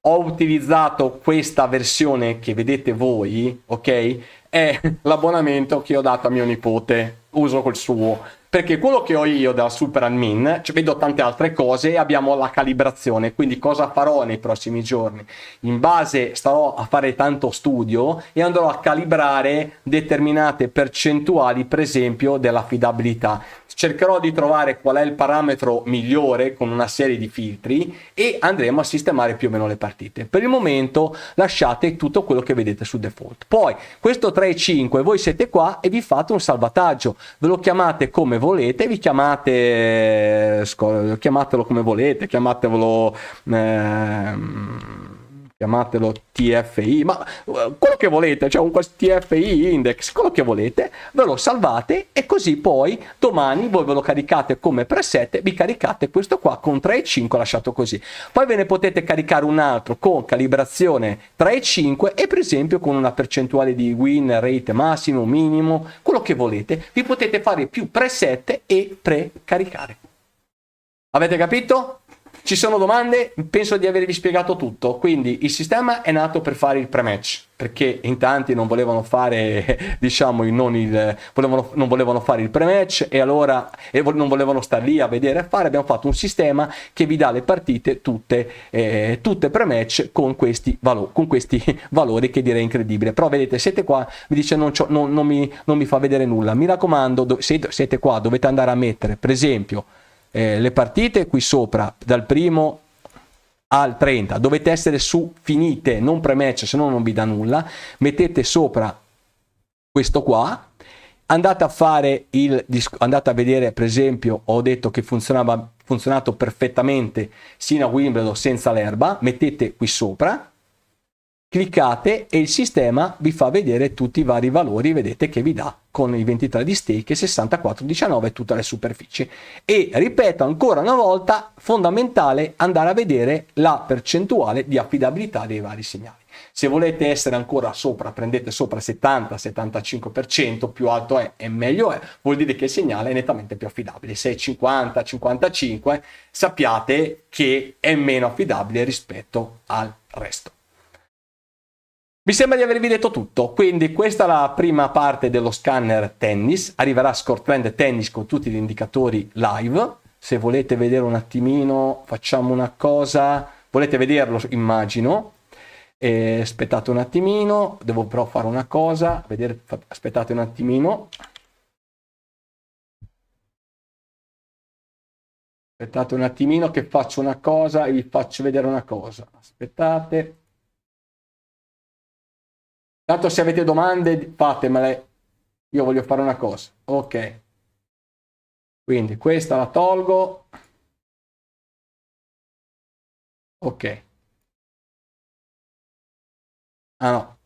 ho utilizzato questa versione che vedete voi, ok? È l'abbonamento che ho dato a mio nipote, uso col suo. Perché quello che ho io da Super Admin, vedo tante altre cose e abbiamo la calibrazione, quindi cosa farò nei prossimi giorni? In base, starò a fare tanto studio e andrò a calibrare determinate percentuali, per esempio, dell'affidabilità. Cercherò di trovare qual è il parametro migliore con una serie di filtri e andremo a sistemare più o meno le partite. Per il momento lasciate tutto quello che vedete su default. Poi questo 3.5 voi siete qua e vi fate un salvataggio, ve lo chiamate come volete, vi chiamatelo come volete, chiamatelo TFI, ma quello che volete, cioè un TFI index, quello che volete, ve lo salvate e così poi domani voi ve lo caricate come preset, vi caricate questo qua con 3.5 lasciato così. Poi ve ne potete caricare un altro con calibrazione 3.5 e per esempio con una percentuale di win rate massimo, minimo, quello che volete. Vi potete fare più preset e precaricare. Avete capito? Ci sono domande? Penso di avervi spiegato tutto. Quindi il sistema è nato per fare il pre-match, perché in tanti non volevano fare, diciamo, non volevano fare il pre-match e allora non volevano stare lì a vedere e fare. Abbiamo fatto un sistema che vi dà le partite tutte pre-match con questi valori che direi incredibile. Però vedete, siete qua, mi dice non mi fa vedere nulla. Mi raccomando, siete qua, dovete andare a mettere, per esempio, le partite qui sopra dal 1 al 30 dovete essere su finite, non pre-match, se no non vi dà nulla. Mettete sopra questo qua, andate a vedere, per esempio ho detto che funzionato perfettamente sino a Wimbledon senza l'erba, mettete qui sopra cliccate e il sistema vi fa vedere tutti i vari valori, vedete che vi dà con i 23 di stake e 64,19 tutte le superfici. E ripeto ancora una volta, fondamentale andare a vedere la percentuale di affidabilità dei vari segnali. Se volete essere ancora sopra, prendete sopra 70-75%, più alto è e meglio è, vuol dire che il segnale è nettamente più affidabile. Se è 50-55, sappiate che è meno affidabile rispetto al resto. Mi sembra di avervi detto tutto, quindi questa è la prima parte dello scanner tennis, arriverà Score Trend Tennis con tutti gli indicatori live. Se volete vedere un attimino, facciamo una cosa, volete vederlo immagino. Aspettate un attimino, devo però fare una cosa, aspettate un attimino. Aspettate un attimino che faccio una cosa e vi faccio vedere una cosa. Aspettate. Tanto se avete domande fatemele, io voglio fare una cosa. Ok. Quindi questa la tolgo. Ok. Ah no,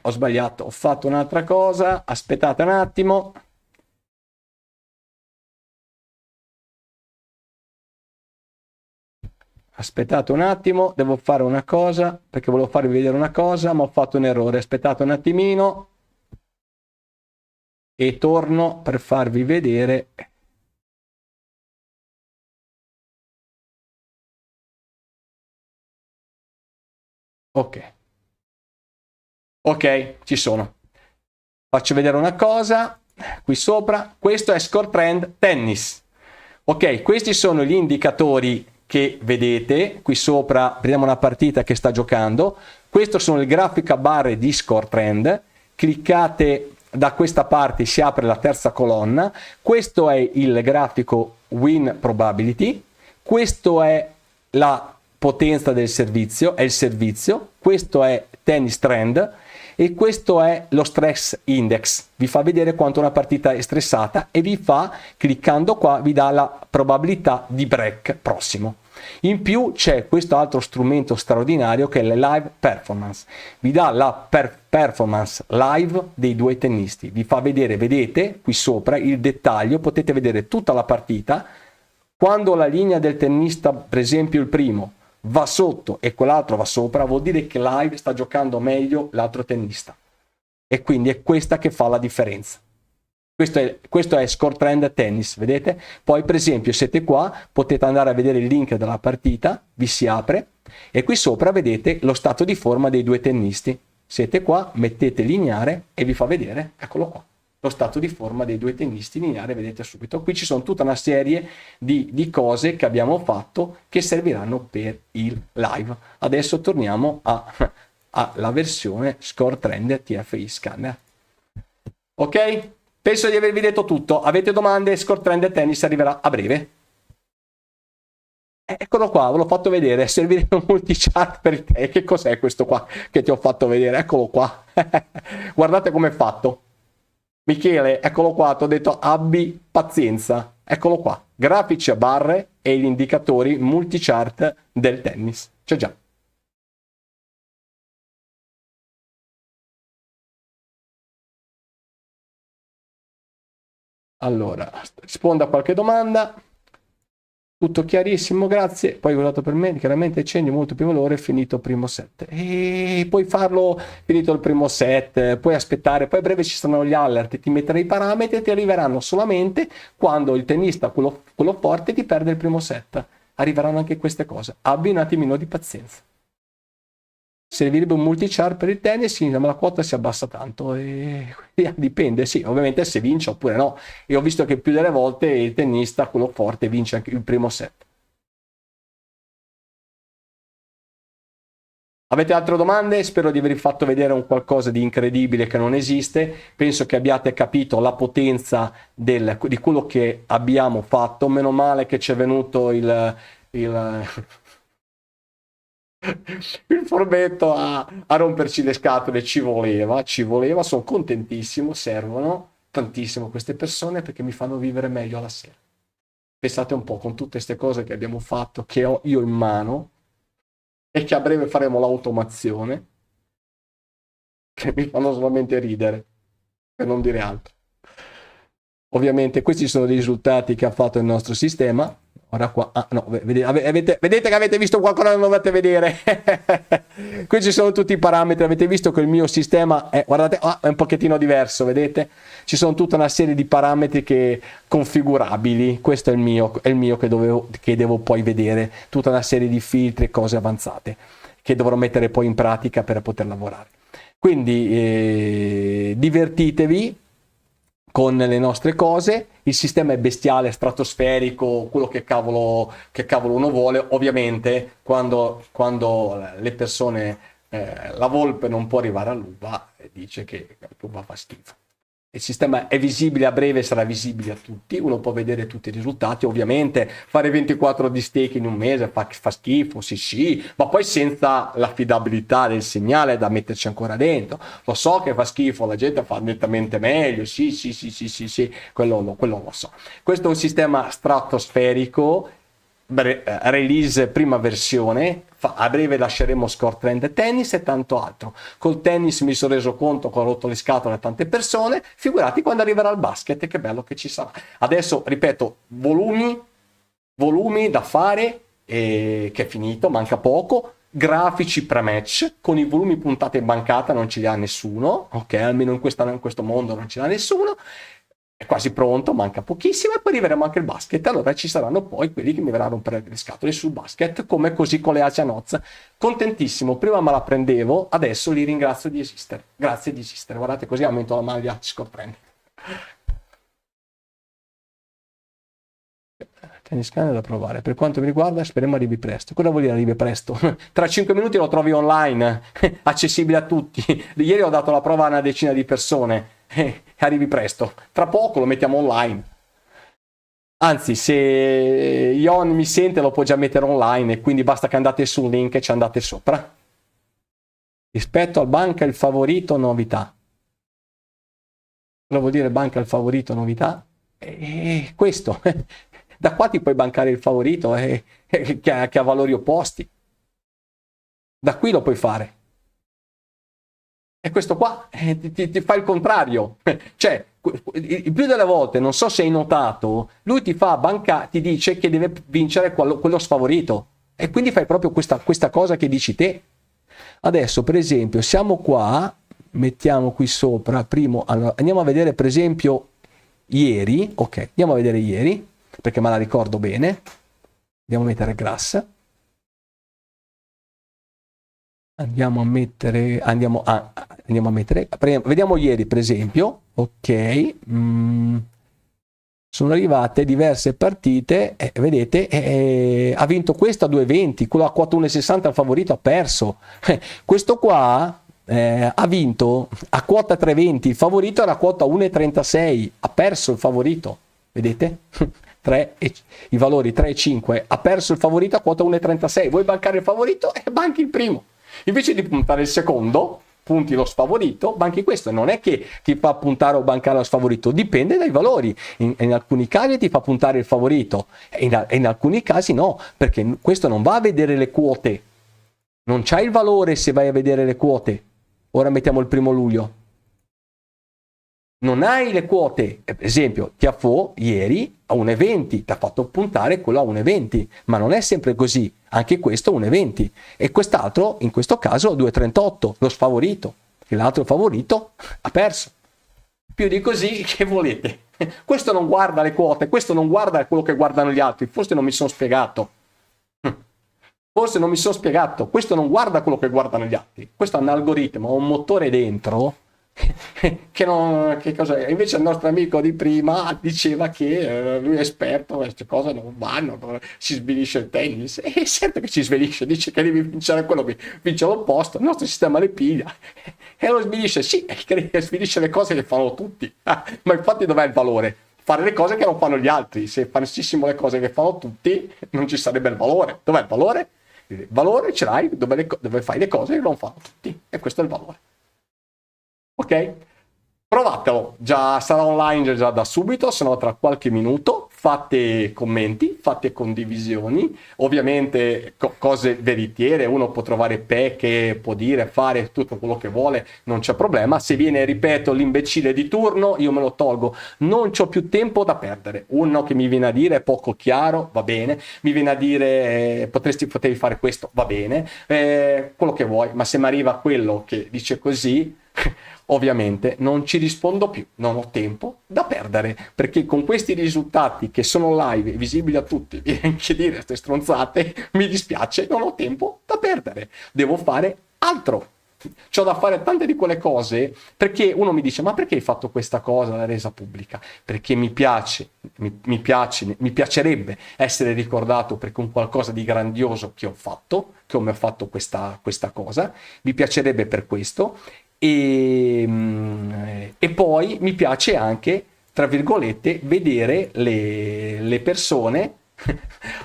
ho sbagliato, ho fatto un'altra cosa, aspettate un attimo. Aspettate un attimo, devo fare una cosa, perché volevo farvi vedere una cosa, ma ho fatto un errore. Aspettate un attimino e torno per farvi vedere. Ok. Ok, ci sono. Faccio vedere una cosa, qui sopra, questo è Score Trend Tennis. Ok, questi sono gli indicatori che vedete, qui sopra vediamo una partita che sta giocando, questo sono il grafica barre di Score Trend, cliccate da questa parte si apre la terza colonna, questo è il grafico Win Probability, questo è la potenza del servizio, è il servizio, questo è Tennis Trend, e questo è lo stress index, vi fa vedere quanto una partita è stressata e vi fa, cliccando qua, vi dà la probabilità di break prossimo. In più c'è questo altro strumento straordinario che è la live performance, vi dà la performance live dei due tennisti, vi fa vedere, vedete qui sopra il dettaglio, potete vedere tutta la partita, quando la linea del tennista, per esempio il primo, va sotto e quell'altro va sopra, vuol dire che live sta giocando meglio l'altro tennista. E quindi è questa che fa la differenza. Questo è Score Trend Tennis, vedete? Poi per esempio siete qua, potete andare a vedere il link della partita, vi si apre e qui sopra vedete lo stato di forma dei due tennisti. Siete qua, mettete lineare e vi fa vedere, eccolo qua, lo stato di forma dei due tennisti lineare, vedete subito. Qui ci sono tutta una serie di cose che abbiamo fatto che serviranno per il live. Adesso torniamo alla versione Score Trend TFI Scanner. Ok? Penso di avervi detto tutto. Avete domande? Score Trend Tennis arriverà a breve. Eccolo qua, ve l'ho fatto vedere. Servirebbe un multichart per te. Che cos'è questo qua che ti ho fatto vedere? Eccolo qua. Guardate com'è fatto. Michele, eccolo qua, ti ho detto abbi pazienza. Eccolo qua, grafici a barre e gli indicatori multichart del tennis. C'è già. Allora, rispondo a qualche domanda. Tutto chiarissimo, grazie. Poi ho dato per me, chiaramente accendi molto più valore finito il primo set. E puoi farlo finito il primo set, puoi aspettare, poi a breve ci saranno gli alert, ti metterai i parametri e ti arriveranno solamente quando il tennista, quello forte, ti perde il primo set. Arriveranno anche queste cose. Abbi un attimino di pazienza. Servirebbe un multichart per il tennis, sì, ma la quota si abbassa tanto e dipende, sì, ovviamente se vince oppure no. E ho visto che più delle volte il tennista, quello forte, vince anche il primo set. Avete altre domande? Spero di avervi fatto vedere un qualcosa di incredibile che non esiste. Penso che abbiate capito la potenza di quello che abbiamo fatto. Meno male che ci è venuto il furbetto a romperci le scatole, ci voleva, sono contentissimo, servono tantissimo queste persone perché mi fanno vivere meglio la sera. Pensate un po' con tutte queste cose che abbiamo fatto, che ho io in mano e che a breve faremo l'automazione. che mi fanno solamente ridere, per non dire altro. Ovviamente questi sono i risultati che ha fatto il nostro sistema. Ora qua, no, vedete che avete visto qualcosa che non dovete vedere. Questi sono tutti i parametri, avete visto che il mio sistema è, guardate, è un pochettino diverso, vedete? Ci sono tutta una serie di parametri configurabili, questo è il mio che devo poi vedere, tutta una serie di filtri e cose avanzate che dovrò mettere poi in pratica per poter lavorare. Quindi divertitevi con le nostre cose, il sistema è bestiale, stratosferico, quello che cavolo uno vuole. Ovviamente quando le persone, la volpe non può arrivare all'uva, dice che l'uva fa schifo. Il sistema è visibile a breve, sarà visibile a tutti, uno può vedere tutti i risultati. Ovviamente fare 24 di stake in un mese fa schifo, sì, ma poi senza l'affidabilità del segnale da metterci ancora dentro. Lo so che fa schifo, la gente fa nettamente meglio, sì, quello lo so. Questo è un sistema stratosferico, release prima versione, a breve lasceremo score trend tennis e tanto altro. Col tennis mi sono reso conto che ho rotto le scatole a tante persone, figurati quando arriverà il basket, che bello che ci sarà. Adesso, ripeto, volumi da fare, che è finito, manca poco, grafici pre-match, con i volumi puntati in bancata non ce li ha nessuno, ok, almeno in questo mondo non ce l'ha nessuno, è quasi pronto, manca pochissimo, e poi arriveremo anche il basket. Allora ci saranno poi quelli che mi verranno a rompere le scatole sul basket, come così con le Asia Notes. Contentissimo, prima me la prendevo, adesso li ringrazio di esistere. Grazie di esistere, guardate, così aumento la maglia, ci comprende. Tennis Scanner da provare. Per quanto mi riguarda, speriamo arrivi presto. Cosa vuol dire arrivi presto? Tra 5 minuti lo trovi online, accessibile a tutti. Ieri ho dato la prova a una decina di persone. Arrivi presto. Tra poco lo mettiamo online. Anzi, se Ion mi sente lo può già mettere online, e quindi basta che andate sul link e ci andate sopra. Rispetto al banca il favorito, novità. Cosa vuol dire banca il favorito, novità? Questo. Da qua ti puoi bancare il favorito che ha valori opposti. Da qui lo puoi fare. E questo qua ti fa il contrario. Cioè, il più delle volte, non so se hai notato, lui ti dice che deve vincere quello sfavorito. E quindi fai proprio questa cosa che dici te. Adesso, per esempio, siamo qua, mettiamo qui sopra, allora, andiamo a vedere per esempio ieri, ok, andiamo a vedere ieri, perché me la ricordo bene. Andiamo a mettere grass. Andiamo a mettere, vediamo ieri per esempio, ok, sono arrivate diverse partite, vedete, ha vinto questo a 2,20, quello a quota 1,60 il favorito ha perso, questo qua ha vinto a quota 3,20, il favorito era a quota 1,36, ha perso il favorito, vedete? I valori 3 e 5, ha perso il favorito a quota 1,36, vuoi bancare il favorito e banchi il primo. Invece di puntare il secondo, punti lo sfavorito, banchi questo. Non è che ti fa puntare o bancare lo sfavorito, dipende dai valori. In alcuni casi ti fa puntare il favorito, e in alcuni casi no, perché questo non va a vedere le quote. Non c'hai il valore se vai a vedere le quote. Ora mettiamo il 1° luglio. Non hai le quote, per esempio Tiafoe ieri a 1,20 ti ha fatto puntare quello a 1,20, ma non è sempre così, anche questo 1,20 e quest'altro in questo caso 2,38, lo sfavorito, e l'altro favorito ha perso. Più di così che volete? Questo non guarda le quote, questo non guarda quello che guardano gli altri, forse non mi sono spiegato. Questo non guarda quello che guardano gli altri, questo è un algoritmo, ha un motore dentro che cosa è? Invece il nostro amico di prima diceva che lui è esperto, queste cose non vanno, si svilisce il tennis, e certo che si svilisce, dice che devi vincere quello che vince l'opposto, il nostro sistema le piglia e lo svilisce, sì, che svilisce le cose che fanno tutti, ma infatti dov'è il valore? Fare le cose che non fanno gli altri. Se facessimo le cose che fanno tutti non ci sarebbe il valore. Dov'è il valore? Il valore ce l'hai dove fai le cose che non fanno tutti, e questo è il valore. Ok? Provatelo, già sarà online già da subito, se no tra qualche minuto. fate commenti, fate condivisioni, ovviamente cose veritiere, uno può trovare pecche, può dire, fare tutto quello che vuole, non c'è problema. Se viene, ripeto, l'imbecille di turno, io me lo tolgo, non c'ho più tempo da perdere. Uno che mi viene a dire è poco chiaro, va bene, mi viene a dire potevi fare questo, va bene, quello che vuoi, ma se mi arriva quello che dice così, ovviamente non ci rispondo più, non ho tempo da perdere, perché con questi risultati che sono live, visibili a tutti, e anche dire queste stronzate, mi dispiace, non ho tempo da perdere, devo fare altro. C'ho da fare tante di quelle cose, perché uno mi dice: ma perché hai fatto questa cosa, l'hai resa pubblica? Perché mi piacerebbe essere ricordato per un qualcosa di grandioso che ho fatto, come ho fatto questa cosa, mi piacerebbe per questo, e poi mi piace anche, tra virgolette, vedere le persone,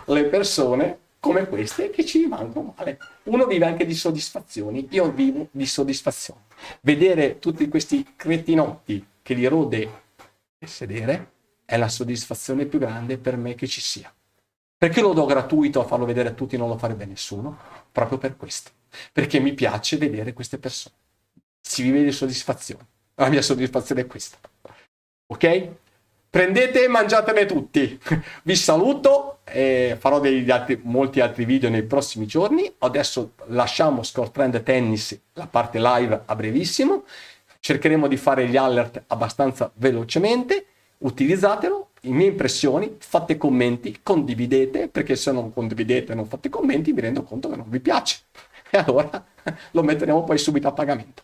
le persone come queste che ci rimangono male. Uno vive anche di soddisfazioni, io vivo di soddisfazioni. Vedere tutti questi cretinotti che li rode il sedere è la soddisfazione più grande per me che ci sia. Perché lo do gratuito a farlo vedere a tutti, non lo farebbe nessuno? Proprio per questo. Perché mi piace vedere queste persone. Si vive di soddisfazione. La mia soddisfazione è questa. Ok? Prendete e mangiatene tutti. Vi saluto e farò molti altri video nei prossimi giorni. Adesso lasciamo Score Trend Tennis, la parte live, a brevissimo. Cercheremo di fare gli alert abbastanza velocemente. Utilizzatelo, le mie impressioni, fate commenti, condividete, perché se non condividete e non fate commenti mi rendo conto che non vi piace. E allora lo metteremo poi subito a pagamento.